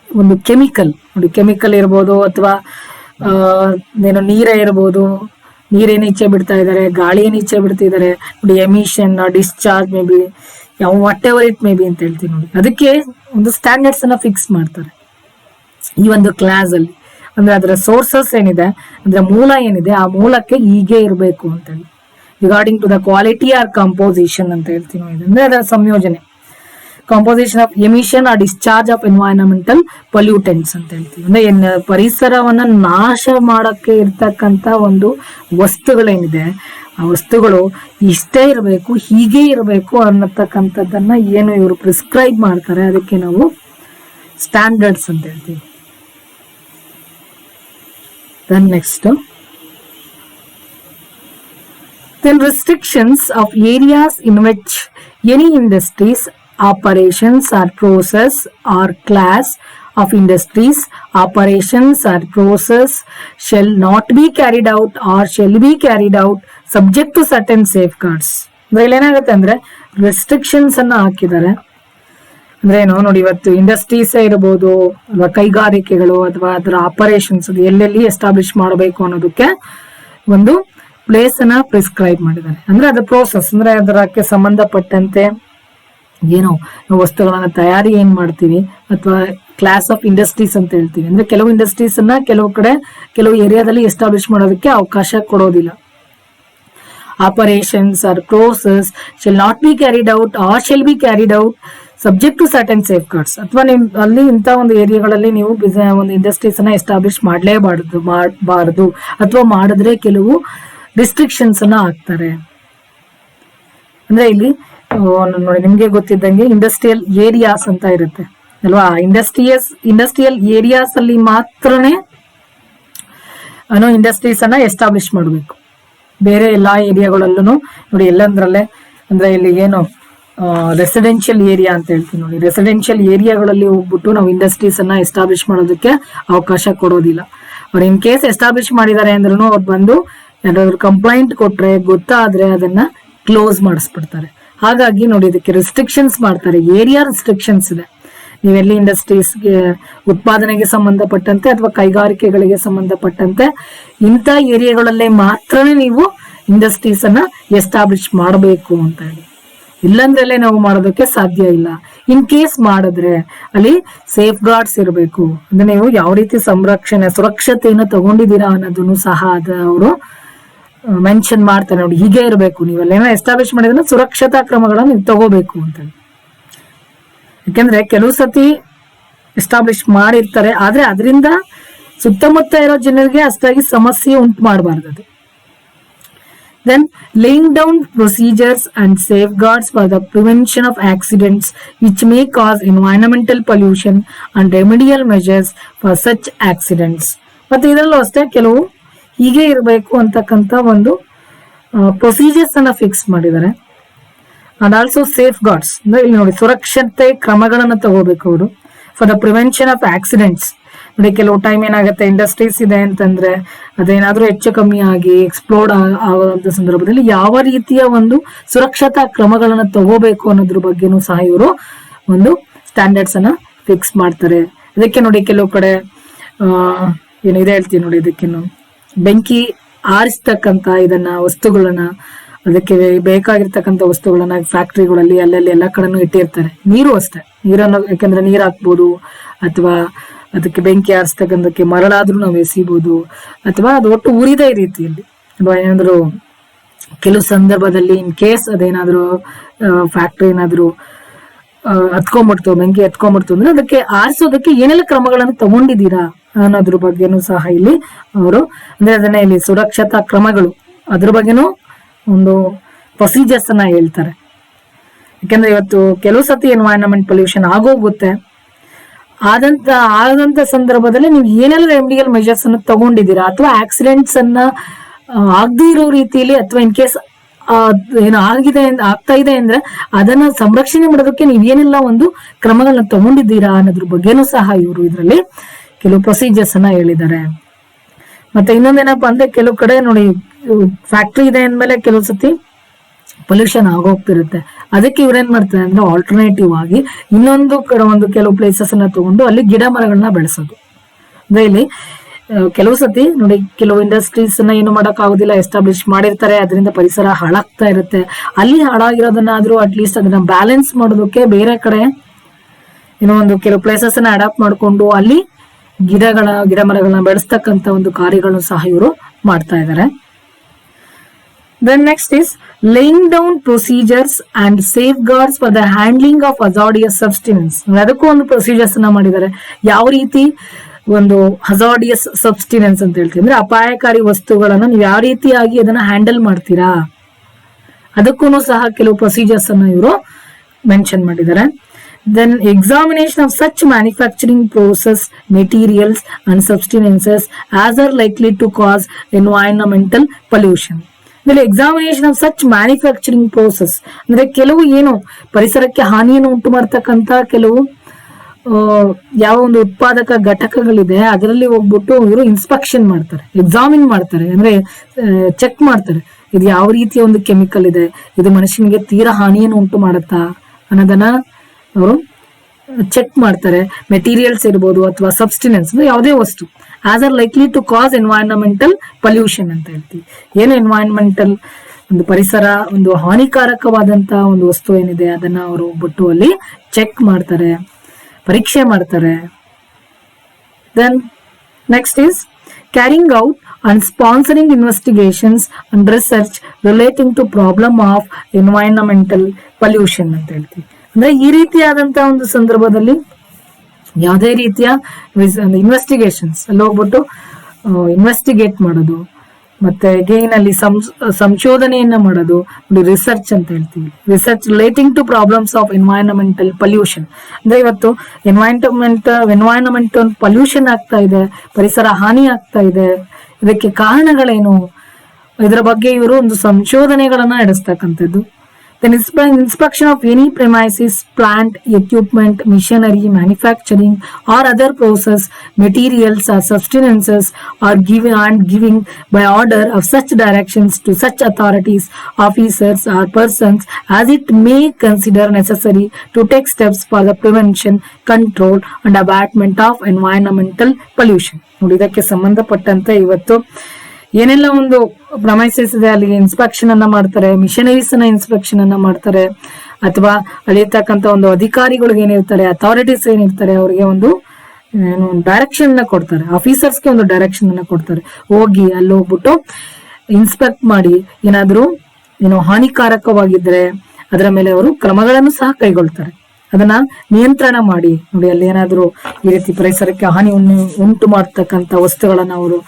ಒಂದು ಕೆಮಿಕಲ್ ನೋಡಿ, ಕೆಮಿಕಲ್ ಇರ್ಬೋದು ಅಥವಾ ಏನೋ ನೀರೇ ಇರ್ಬೋದು, ನೀರೇನು ಈಚೆ ಬಿಡ್ತಾ ಇದಾರೆ, ಗಾಳಿ ಏನು ಈಚೆ ಬಿಡ್ತಿದ್ದಾರೆ ನೋಡಿ, ಎಮಿಷನ್ ಡಿಸ್ಚಾರ್ಜ್ ಮೇ ಬಿ ಯಾವ what ever it may be ಅಂತ ಹೇಳ್ತೀವಿ ನೋಡಿ. ಅದಕ್ಕೆ ಒಂದು ಸ್ಟ್ಯಾಂಡರ್ಡ್ಸ್ ಅನ್ನ ಫಿಕ್ಸ್ ಮಾಡ್ತಾರೆ ಈ ಒಂದು ಕ್ಲಾಸ್ ಅಲ್ಲಿ. ಅಂದ್ರೆ ಅದರ ಸೋರ್ಸಸ್ ಏನಿದೆ, ಅಂದ್ರೆ ಮೂಲ ಏನಿದೆ, ಆ ಮೂಲಕ್ಕೆ ಹೀಗೆ ಇರಬೇಕು ಅಂತ ಹೇಳಿ regarding to the quality or composition ಅಂತ ಹೇಳ್ತೀವಿ ನಾವು. ಅಂದ್ರೆ ಅದರ ಸಂಯೋಜನೆ, composition of emission or discharge of environmental pollutants ಅಂತ ಹೇಳ್ತೀವಿ. ಅಂದ್ರೆ ಪರಿಸರವನ್ನ ನಾಶ ಮಾಡಕ್ಕೆ ಇರ್ತಕ್ಕಂತ ಒಂದು ವಸ್ತುಗಳೇನಿದೆ, ಆ ವಸ್ತುಗಳು ಇಷ್ಟೇ ಇರಬೇಕು, ಹೀಗೆ ಇರಬೇಕು ಅನ್ನತಕ್ಕಂಥದ್ದನ್ನ ಏನು ಇವರು ಪ್ರಿಸ್ಕ್ರೈಬ್ ಮಾಡ್ತಾರೆ, ಅದಕ್ಕೆ ನಾವು ಸ್ಟ್ಯಾಂಡರ್ಡ್ಸ್ ಅಂತ ಹೇಳ್ತೀವಿ. Then next, then restrictions of areas in which any industries, operations or process or class of industries, operations or process shall not be carried out or shall be carried out subject to certain safeguards. ಏನಾಗುತ್ತೆ ಅಂದ್ರೆ restrictions ಅನ್ನ ಹಾಕಿದ್ದಾರೆ. ಅಂದ್ರೆ ಏನು ನೋಡಿ, ಇವತ್ತು industries ಇರಬಹುದು ಅಥವಾ ಕೈಗಾರಿಕೆಗಳು ಅಥವಾ ಅದರ ಆಪರೇಷನ್ಸ್ ಎಲ್ಲೆಲ್ಲಿ ಎಸ್ಟಾಬ್ಲಿಷ್ ಮಾಡಬೇಕು ಅನ್ನೋದಕ್ಕೆ ಒಂದು ಪ್ಲೇಸ್ ಅನ್ನ ಪ್ರಿಸ್ಕ್ರೈಬ್ ಮಾಡಿದ್ದಾರೆ. ಅಂದ್ರೆ ಅದರ ಪ್ರೋಸೆಸ್, ಅಂದ್ರೆ ಅದಕ್ಕೆ ಸಂಬಂಧಪಟ್ಟಂತೆ ಏನೋ ನಾವು ವಸ್ತುಗಳನ್ನ ತಯಾರಿ ಏನ್ ಮಾಡ್ತೀವಿ ಅಥವಾ ಕ್ಲಾಸ್ ಆಫ್ ಇಂಡಸ್ಟ್ರೀಸ್ ಅಂತ ಹೇಳ್ತೀವಿ. ಅಂದ್ರೆ ಕೆಲವು ಇಂಡಸ್ಟ್ರೀಸ್ ಅನ್ನ ಕೆಲವು ಕಡೆ ಕೆಲವು ಏರಿಯಾದಲ್ಲಿ ಎಸ್ಟಾಬ್ಲಿಷ್ ಮಾಡೋದಕ್ಕೆ ಅವಕಾಶ ಕೊಡೋದಿಲ್ಲ. Operations or process shall not be carried out or shall be carried out subject to certain safeguards. ಅಥವಾ ನಿಮ್ ಅಲ್ಲಿ ಇಂಥ ಒಂದು ಏರಿಯಾಗಳಲ್ಲಿ ನೀವು ಒಂದು ಇಂಡಸ್ಟ್ರೀಸ್ ಅನ್ನ ಎಸ್ಟಾಬ್ಲಿಷ್ ಮಾಡಲೇಬಾರದು ಅಥವಾ ಮಾಡಿದ್ರೆ ಕೆಲವು ರಿಸ್ಟ್ರಿಕ್ಷನ್ಸ್ ಅನ್ನ ಹಾಕ್ತಾರೆ. ಅಂದ್ರೆ ಇಲ್ಲಿ ನೋಡಿ, ನಿಮ್ಗೆ ಗೊತ್ತಿದ್ದಂಗೆ ಇಂಡಸ್ಟ್ರಿಯಲ್ ಏರಿಯಾಸ್ ಅಂತ ಇರುತ್ತೆ ಅಲ್ವಾ. ಇಂಡಸ್ಟ್ರಿಯಲ್ ಏರಿಯಾಸ್ ಅಲ್ಲಿ ಮಾತ್ರನೇ ಇಂಡಸ್ಟ್ರೀಸ್ ಅನ್ನ ಎಸ್ಟಾಬ್ಲಿಷ್ ಮಾಡಬೇಕು. ಬೇರೆ ಎಲ್ಲಾ ಏರಿಯಾಗಳಲ್ಲೂ ನೋಡಿ, ಎಲ್ಲಂದ್ರಲ್ಲೇ ಅಂದ್ರೆ ಇಲ್ಲಿ ಏನು ರೆಸಿಡೆನ್ಷಿಯಲ್ ಏರಿಯಾ ಅಂತ ಹೇಳ್ತೀವಿ ನೋಡಿ, ರೆಸಿಡೆನ್ಷಿಯಲ್ ಏರಿಯಾಗಳಲ್ಲಿ ಹೋಗ್ಬಿಟ್ಟು ನಾವು ಇಂಡಸ್ಟ್ರೀಸ್ ಅನ್ನ ಎಸ್ಟಾಬ್ಲಿಷ್ ಮಾಡೋದಕ್ಕೆ ಅವಕಾಶ ಕೊಡೋದಿಲ್ಲ. ಅವ್ರು ಇನ್ ಕೇಸ್ ಎಸ್ಟಾಬ್ಲಿಷ್ ಮಾಡಿದ್ದಾರೆ ಅಂದ್ರೂ ಅವ್ರು ಬಂದು ಯಾರಾದ್ರೂ ಕಂಪ್ಲೇಂಟ್ ಕೊಟ್ರೆ ಗೊತ್ತಾದ್ರೆ ಅದನ್ನ ಕ್ಲೋಸ್ ಮಾಡಿಸ್ಬಿಡ್ತಾರೆ. ಹಾಗಾಗಿ ನೋಡಿ, ಇದಕ್ಕೆ ರಿಸ್ಟ್ರಿಕ್ಷನ್ಸ್ ಮಾಡ್ತಾರೆ, ಏರಿಯಾ ರಿಸ್ಟ್ರಿಕ್ಷನ್ಸ್ ಇದೆ. ನೀವೆಲ್ಲಿ ಇಂಡಸ್ಟ್ರೀಸ್ಗೆ ಉತ್ಪಾದನೆಗೆ ಸಂಬಂಧಪಟ್ಟಂತೆ ಅಥವಾ ಕೈಗಾರಿಕೆಗಳಿಗೆ ಸಂಬಂಧಪಟ್ಟಂತೆ ಇಂಥ ಏರಿಯಾಗಳಲ್ಲೇ ಮಾತ್ರನೇ ನೀವು ಇಂಡಸ್ಟ್ರೀಸ್ ಅನ್ನ ಎಸ್ಟಾಬ್ಲಿಷ್ ಮಾಡಬೇಕು ಅಂತ ಹೇಳಿ. ಇಲ್ಲಂದ್ರಲ್ಲೇ ನಾವು ಮಾಡೋದಕ್ಕೆ ಸಾಧ್ಯ ಇಲ್ಲ. ಇನ್ ಕೇಸ್ ಮಾಡಿದ್ರೆ ಅಲ್ಲಿ ಸೇಫ್ ಗಾರ್ಡ್ಸ್ ಇರಬೇಕು. ಅಂದ್ರೆ ನೀವು ಯಾವ ರೀತಿ ಸುರಕ್ಷತೆಯನ್ನು ತಗೊಂಡಿದ್ದೀರಾ ಅನ್ನೋದನ್ನು ಸಹ ಅವರು ಮೆನ್ಷನ್ ಮಾಡ್ತಾರೆ. ನೋಡಿ, ಹೀಗೆ ಇರಬೇಕು, ನೀವೆಲ್ಲ ಎಸ್ಟಾಬ್ಲಿಷ್ ಮಾಡಿದ್ರೆ ಸುರಕ್ಷತಾ ಕ್ರಮಗಳನ್ನು ನೀವು ತಗೋಬೇಕು ಅಂತ. ಯಾಕೆಂದ್ರೆ ಕೆಲವು ಸತಿ ಎಸ್ಟಾಬ್ಲಿಷ್ ಮಾಡಿರ್ತಾರೆ, ಆದ್ರೆ ಅದರಿಂದ ಸುತ್ತಮುತ್ತ ಇರೋ ಜನರಿಗೆ ಅಷ್ಟಾಗಿ ಸಮಸ್ಯೆ ಉಂಟು ಮಾಡಬಾರ್ದು. ಅದು then laying down procedures and safeguards for the prevention of accidents which may cause environmental pollution and remedial measures for such accidents. ಮತ್ತೆ ಇದರಲ್ಲೂ ಅಷ್ಟೇ ಕೆಲವು ಹೀಗೆ ಇರಬೇಕು ಅಂತಕ್ಕಂಥ ಒಂದು ಪ್ರೊಸೀಜರ್ಸ್ ಅನ್ನ ಫಿಕ್ಸ್ ಮಾಡಿದ್ದಾರೆ. ಅಂಡ್ ಆಲ್ಸೋ ಸೇಫ್ ಗಾರ್ಡ್ಸ್ ಅಂದ್ರೆ ಇಲ್ಲಿ ನೋಡಿ, ಸುರಕ್ಷತೆ ಕ್ರಮಗಳನ್ನು ತಗೋಬೇಕು ಅವರು for the prevention of accidents. ನೋಡಿ, ಕೆಲವು ಟೈಮ್ ಏನಾಗುತ್ತೆ, ಇಂಡಸ್ಟ್ರೀಸ್ ಇದೆ ಅಂತಂದ್ರೆ ಅದೇನಾದ್ರೂ ಹೆಚ್ಚು ಕಮ್ಮಿ ಆಗಿ ಎಕ್ಸ್ಪ್ಲೋರ್ಡ್ ಆಗುವಂತ ಸಂದರ್ಭದಲ್ಲಿ ಯಾವ ರೀತಿಯ ಒಂದು ಸುರಕ್ಷತಾ ಕ್ರಮಗಳನ್ನ ತಗೋಬೇಕು ಅನ್ನೋದ್ರ ಬಗ್ಗೆನೂ ಸಹ ಇವರು ಒಂದು ಸ್ಟ್ಯಾಂಡರ್ಡ್ಸ್ ಅನ್ನ ಫಿಕ್ಸ್ ಮಾಡ್ತಾರೆ. ಅದಕ್ಕೆ ನೋಡಿ, ಕೆಲವು ಕಡೆ ಏನು ಇದೆ ಹೇಳ್ತೀವಿ ನೋಡಿ, ಇದಕ್ಕೇನು ಬೆಂಕಿ ಆರಿಸ್ತಕ್ಕಂತ ಇದನ್ನ ವಸ್ತುಗಳನ್ನ, ಅದಕ್ಕೆ ಬೇಕಾಗಿರ್ತಕ್ಕಂಥ ವಸ್ತುಗಳನ್ನ ಫ್ಯಾಕ್ಟ್ರಿಗಳಲ್ಲಿ ಅಲ್ಲಲ್ಲಿ ಎಲ್ಲ ಕಡೆನೂ ಇಟ್ಟಿರ್ತಾರೆ. ನೀರು ಅಷ್ಟೇ, ನೀರನ್ನು ಯಾಕಂದ್ರೆ ನೀರ್ ಹಾಕ್ಬೋದು ಅಥವಾ ಅದಕ್ಕೆ ಬೆಂಕಿ ಆರಿಸ್ತಕ್ಕಂಥಕ್ಕೆ ಮರಳಾದ್ರೂ ನಾವು ಎಸಿಬಹುದು, ಅಥವಾ ಅದು ಒಟ್ಟು ಉರಿದೇ ರೀತಿಯಲ್ಲಿ ಅಥವಾ ಏನಾದ್ರು ಕೆಲವು ಸಂದರ್ಭದಲ್ಲಿ ಇನ್ ಕೇಸ್ ಅದೇನಾದ್ರು ಫ್ಯಾಕ್ಟ್ರಿ ಏನಾದ್ರು ಹತ್ಕೊಂಡ್ಬಿಡ್ತು, ಬೆಂಕಿ ಹತ್ಕೊಂಡ್ಬಿಡ್ತು ಅಂದ್ರೆ ಅದಕ್ಕೆ ಆರಿಸೋದಕ್ಕೆ ಏನೆಲ್ಲ ಕ್ರಮಗಳನ್ನು ತಗೊಂಡಿದ್ದೀರಾ ಅನ್ನೋದ್ರ ಬಗ್ಗೆನೂ ಸಹ ಇಲ್ಲಿ ಅವರು ಅಂದ್ರೆ ಅದನ್ನ ಇಲ್ಲಿ ಸುರಕ್ಷತಾ ಕ್ರಮಗಳು ಅದ್ರ ಬಗ್ಗೆನೂ ಒಂದು ಪ್ರೊಸೀಜರ್ಸ್ ಅನ್ನ ಹೇಳ್ತಾರೆ. ಯಾಕಂದ್ರೆ ಇವತ್ತು ಕೆಲವು ಸತಿ ಎನ್ವೈರನ್ಮೆಂಟ್ ಪೊಲ್ಯೂಷನ್ ಆಗೋಗುತ್ತೆ, ಆದಂತ ಸಂದರ್ಭದಲ್ಲಿ ನೀವು ಏನೆಲ್ಲ ರೆಮಿಡಿಯಲ್ ಮೆಜರ್ಸ್ ಅನ್ನ ತಗೊಂಡಿದ್ದೀರಾ, ಅಥವಾ ಆಕ್ಸಿಡೆಂಟ್ಸ್ ಅನ್ನ ಆಗದೇ ಇರೋ ರೀತಿಯಲ್ಲಿ, ಅಥವಾ ಇನ್ ಕೇಸ್ ಏನು ಆಗ್ತಾ ಇದೆ ಅಂದ್ರೆ ಅದನ್ನ ಸಂರಕ್ಷಣೆ ಮಾಡೋದಕ್ಕೆ ನೀವೇನೆಲ್ಲ ಒಂದು ಕ್ರಮಗಳನ್ನ ತಗೊಂಡಿದ್ದೀರಾ ಅನ್ನೋದ್ರ ಬಗ್ಗೆನೂ ಸಹ ಇವರು ಇದರಲ್ಲಿ ಕೆಲವು ಪ್ರೊಸೀಜರ್ಸ್ ಅನ್ನ ಹೇಳಿದ್ದಾರೆ. ಮತ್ತೆ ಇನ್ನೊಂದೇನಪ್ಪಾ ಅಂದ್ರೆ, ಕೆಲವು ಕಡೆ ನೋಡಿ ಫ್ಯಾಕ್ಟ್ರಿ ಇದೆ ಅಂದ್ಮೇಲೆ ಕೆಲವು ಸತಿ ಪೊಲ್ಯೂಷನ್ ಆಗೋಗ್ತಿರುತ್ತೆ. ಅದಕ್ಕೆ ಇವ್ರೇನ್ ಮಾಡ್ತಾರೆ ಅಂದ್ರೆ ಆಲ್ಟರ್ನೇಟಿವ್ ಆಗಿ ಇನ್ನೊಂದು ಕಡೆ ಒಂದು ಕೆಲವು ಪ್ಲೇಸಸ್ ಅನ್ನ ತಗೊಂಡು ಅಲ್ಲಿ ಗಿಡ ಮರಗಳನ್ನ ಬೆಳೆಸೋದು. ಅಂದ್ರೆ ಇಲ್ಲಿ ಕೆಲವು ಸತಿ ನೋಡಿ, ಕೆಲವು ಇಂಡಸ್ಟ್ರೀಸ್ ಅನ್ನ ಏನು ಮಾಡಕ್ ಆಗೋದಿಲ್ಲ, ಎಸ್ಟಾಬ್ಲಿಷ್ ಮಾಡಿರ್ತಾರೆ, ಅದರಿಂದ ಪರಿಸರ ಹಾಳಾಗ್ತಾ ಇರುತ್ತೆ. ಅಲ್ಲಿ ಹಾಳಾಗಿರೋದನ್ನಾದ್ರೂ ಅಟ್ಲೀಸ್ಟ್ ಅದನ್ನ ಬ್ಯಾಲೆನ್ಸ್ ಮಾಡೋದಕ್ಕೆ ಬೇರೆ ಕಡೆ ಏನೋ ಒಂದು ಕೆಲವು ಪ್ಲೇಸಸ್ ಅನ್ನ ಅಡಾಪ್ಟ್ ಮಾಡ್ಕೊಂಡು ಅಲ್ಲಿ ಗಿಡ ಮರಗಳನ್ನ ಬೆಳೆಸ್ತಕ್ಕಂತ ಒಂದು ಕಾರ್ಯಗಳನ್ನು ಸಹ ಇವರು ಮಾಡ್ತಾ ಇದ್ದಾರೆ. Then next is laying down procedures and safeguards for the handling of hazardous substances. ಅದಕ್ಕೂ ಒಂದು ಪ್ರೊಸೀಜರ್ಸ್ ಅನ್ನ ಮಾಡಿದ್ದಾರೆ. ಯಾವ ರೀತಿ ಒಂದು ಹಜಾರ್ಡಿಯಸ್ ಸಬ್ಸ್ಟಿನೆನ್ಸ್ ಅಂತ ಹೇಳ್ತೀವಿ ಅಂದ್ರೆ ಅಪಾಯಕಾರಿ ವಸ್ತುಗಳನ್ನ ನೀವು ಯಾವ ರೀತಿಯಾಗಿ ಅದನ್ನ ಹ್ಯಾಂಡಲ್ ಮಾಡ್ತೀರಾ, ಅದಕ್ಕೂ ಸಹ ಕೆಲವು ಪ್ರೊಸೀಜರ್ಸ್ ಅನ್ನ ಇವರು ಮೆನ್ಷನ್ ಮಾಡಿದ್ದಾರೆ. Then examination of such manufacturing process materials and substances as are likely to cause environmental pollution. ಅಂದ್ರೆ examination of such manufacturing process ಅಂದ್ರೆ ಕೆಲವು ಏನು ಪರಿಸರಕ್ಕೆ ಹಾನಿಯನ್ನು ಉಂಟು ಮಾಡ್ತಕ್ಕಂತ ಕೆಲವು ಯಾವ ಒಂದು ಉತ್ಪಾದಕ ಘಟಕಗಳಿದೆ ಅದರಲ್ಲಿ ಹೋಗ್ಬಿಟ್ಟು ಇವರು ಇನ್ಸ್ಪೆಕ್ಷನ್ ಮಾಡ್ತಾರೆ, ಎಕ್ಸಾಮಿನ್ ಮಾಡ್ತಾರೆ, ಅಂದ್ರೆ ಚೆಕ್ ಮಾಡ್ತಾರೆ ಇದು ಯಾವ ರೀತಿಯ ಒಂದು ಕೆಮಿಕಲ್ ಇದೆ, ಇದು ಮನುಷ್ಯನಿಗೆ ತೀರಾ ಹಾನಿಯನ್ನು ಉಂಟು ಮಾಡುತ್ತಾ ಅನ್ನೋದನ್ನ ಅವರು ಚೆಕ್ ಮಾಡ್ತಾರೆ. ಮೆಟೀರಿಯಲ್ಸ್ ಇರ್ಬೋದು ಅಥವಾ ಸಬ್ಸ್ಟಿನೆನ್ಸ್ ಅಂದ್ರೆ ಯಾವುದೇ ವಸ್ತು as are likely to cause environmental pollution ಅಂತ ಹೇಳ್ತೀವಿ. ಏನು ಎನ್ವೈರನ್ಮೆಂಟಲ್ ಒಂದು ಪರಿಸರ ಒಂದು ಹಾನಿಕಾರಕವಾದಂತ ಒಂದು ವಸ್ತು ಏನಿದೆ ಅದನ್ನ ಅವರು ಬಿಟ್ಟು ಅಲ್ಲಿ ಚೆಕ್ ಮಾಡ್ತಾರೆ, ಪರೀಕ್ಷೆ ಮಾಡ್ತಾರೆ. Then next is carrying out and sponsoring investigations and research relating to problem of environmental pollution ಅಂತ ಹೇಳ್ತೀವಿ. ಅಂದ್ರೆ ಈ ರೀತಿಯಾದಂತಹ ಒಂದು ಸಂದರ್ಭದಲ್ಲಿ ಯಾವುದೇ ರೀತಿಯ ಇನ್ವೆಸ್ಟಿಗೇಷನ್ಸ್ ಅಲ್ಲಿ ಹೋಗ್ಬಿಟ್ಟು ಇನ್ವೆಸ್ಟಿಗೇಟ್ ಮಾಡೋದು, ಮತ್ತೆ ಅಗೈನ್ ಅಲ್ಲಿ ಸಂಶೋಧನೆಯನ್ನ ಮಾಡೋದು, ರಿಸರ್ಚ್ ಅಂತ ಹೇಳ್ತೀವಿ. Research relating to problems of environmental pollution. ಅಂದ್ರೆ ಇವತ್ತು ಎನ್ವೈರನ್ಮೆಂಟ್ ಪೊಲ್ಯೂಷನ್ ಆಗ್ತಾ ಇದೆ, ಪರಿಸರ ಹಾನಿ ಆಗ್ತಾ ಇದೆ, ಇದಕ್ಕೆ ಕಾರಣಗಳೇನು, ಇದರ ಬಗ್ಗೆ ಇವರು ಒಂದು ಸಂಶೋಧನೆಗಳನ್ನ ನಡೆಸ್ತಕ್ಕಂಥದ್ದು. Then inspection of any premises, plant, equipment, machinery, manufacturing or other process, materials or substances are giving by order of such directions to such authorities, officers or persons as it may consider necessary to take steps for the prevention, control and abatement of environmental pollution. ನೋಡಿ, ಇದಕ್ಕೆ ಸಂಬಂಧಪಟ್ಟಂತೆ ಇವತ್ತು ಏನೆಲ್ಲ ಒಂದು premises ಇದೆ ಅಲ್ಲಿಗೆ inspection ಅನ್ನ ಮಾಡ್ತಾರೆ, ಮಿಷನರೀಸ್ ಅನ್ನ ಇನ್ಸ್ಪೆಕ್ಷನ್ ಅನ್ನ ಮಾಡ್ತಾರೆ, ಅಥವಾ ಅಲ್ಲಿರ್ತಕ್ಕಂಥ ಒಂದು ಅಧಿಕಾರಿಗಳಿಗೆ ಏನಿರ್ತಾರೆ, ಅಥಾರಿಟೀಸ್ ಏನಿರ್ತಾರೆ, ಅವರಿಗೆ ಒಂದು ಡೈರೆಕ್ಷನ್ ಅನ್ನ ಕೊಡ್ತಾರೆ, ಆಫೀಸರ್ಸ್ಗೆ ಒಂದು ಡೈರೆಕ್ಷನ್ ಅನ್ನ ಕೊಡ್ತಾರೆ. ಹೋಗಿ ಅಲ್ಲಿ ಹೋಗ್ಬಿಟ್ಟು ಇನ್ಸ್ಪೆಕ್ಟ್ ಮಾಡಿ ಏನಾದ್ರು ಹಾನಿಕಾರಕವಾಗಿದ್ರೆ ಅದರ ಮೇಲೆ ಅವರು ಕ್ರಮಗಳನ್ನು ಸಹ ಕೈಗೊಳ್ತಾರೆ, ಅದನ್ನ ನಿಯಂತ್ರಣ ಮಾಡಿ. ನೋಡಿ, ಅಲ್ಲಿ ಏನಾದ್ರು ಈ ರೀತಿ ಪರಿಸರಕ್ಕೆ ಹಾನಿ ಉಂಟು ಮಾಡ್ತಕ್ಕಂಥ ವಸ್ತುಗಳನ್ನ ಅವರು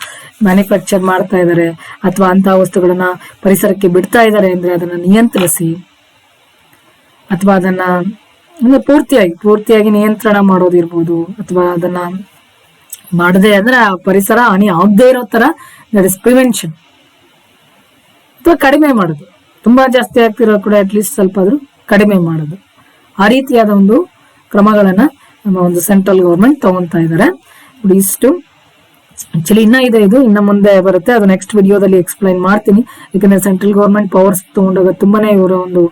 ಮ್ಯಾನುಫ್ಯಾಕ್ಚರ್ ಮಾಡ್ತಾ ಇದ್ದಾರೆ ಅಥವಾ ಅಂತಹ ವಸ್ತುಗಳನ್ನ ಪರಿಸರಕ್ಕೆ ಬಿಡ್ತಾ ಇದ್ದಾರೆ ಅಂದ್ರೆ ಅದನ್ನ ನಿಯಂತ್ರಿಸಿ, ಅಥವಾ ಅದನ್ನ ಪೂರ್ತಿಯಾಗಿ ನಿಯಂತ್ರಣ ಮಾಡೋದಿರ್ಬೋದು, ಅಥವಾ ಅದನ್ನ ಮಾಡದೆ ಅಂದ್ರೆ ಆ ಪರಿಸರ ಹಾನಿ ಆಗದೆ ಇರೋ ತರ ದಟ್ ಇಸ್ ಪ್ರಿವೆನ್ಷನ್, ಅಥವಾ ಕಡಿಮೆ ಮಾಡೋದು. ತುಂಬಾ ಜಾಸ್ತಿ ಆಗ್ತಿರೋ ಕೂಡ ಅಟ್ಲೀಸ್ಟ್ ಸ್ವಲ್ಪ ಆದ್ರೂ ಕಡಿಮೆ ಮಾಡೋದು. ಆ ರೀತಿಯಾದ ಒಂದು ಕ್ರಮಗಳನ್ನ ನಮ್ಮ ಒಂದು ಸೆಂಟ್ರಲ್ ಗೌರ್ಮೆಂಟ್ ತಗೊಂತಾ ಇದ್ದಾರೆ. ಇಷ್ಟು ಆಕ್ಚುಲಿ ಇನ್ನ ಮುಂದೆ ಬರುತ್ತೆ, ಅದು ನೆಕ್ಸ್ಟ್ ವಿಡಿಯೋದಲ್ಲಿ ಎಕ್ಸ್ಪ್ಲೈನ್ ಮಾಡ್ತೀನಿ. ಯಾಕಂದ್ರೆ ಸೆಂಟ್ರಲ್ ಗೌರ್ಮೆಂಟ್ ಪವರ್ಸ್ ತಗೊಂಡಾಗ ತುಂಬಾನೇ ಇವರ ಒಂದು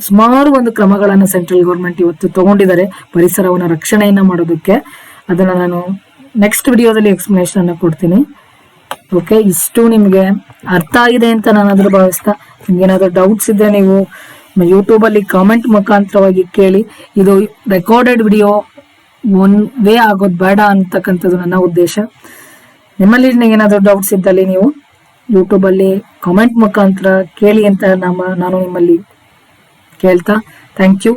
ಸುಮಾರು ಒಂದು ಕ್ರಮಗಳನ್ನ ಸೆಂಟ್ರಲ್ ಗೌರ್ಮೆಂಟ್ ಇವತ್ತು ತಗೊಂಡಿದ್ದಾರೆ ಪರಿಸರವನ್ನ ರಕ್ಷಣೆಯನ್ನ ಮಾಡೋದಕ್ಕೆ. ಅದನ್ನ ನಾನು ನೆಕ್ಸ್ಟ್ ವಿಡಿಯೋದಲ್ಲಿ ಎಕ್ಸ್ಪ್ಲನೇಷನ್ ಅನ್ನ ಕೊಡ್ತೀನಿ. ಓಕೆ, ಇಷ್ಟು ನಿಮ್ಗೆ ಅರ್ಥ ಆಗಿದೆ ಅಂತ ನಾನು ಭಾವಿಸ್ತಾ, ನಿಮ್ಗೆ ಏನಾದ್ರು ಡೌಟ್ಸ್ ಇದ್ರೆ ನೀವು ಯೂಟ್ಯೂಬ್ ಅಲ್ಲಿ ಕಾಮೆಂಟ್ ಮುಖಾಂತರವಾಗಿ ಕೇಳಿ. ಇದು ರೆಕಾರ್ಡೆಡ್ ವಿಡಿಯೋ ಒನ್ ವೇ ಆಗೋದು ಬೇಡ ಅಂತಕ್ಕಂಥದ್ದು ನನ್ನ ಉದ್ದೇಶ. ನಿಮ್ಮಲ್ಲಿ ಏನಾದರೂ ಡೌಟ್ಸ್ ಇದ್ದಲ್ಲಿ ನೀವು ಯೂಟ್ಯೂಬ್ ಅಲ್ಲಿ ಕಾಮೆಂಟ್ ಮುಖಾಂತರ ಕೇಳಿ ಅಂತ ನಾನು ನಿಮ್ಮಲ್ಲಿ ಕೇಳ್ತಾ, ಥ್ಯಾಂಕ್ ಯು.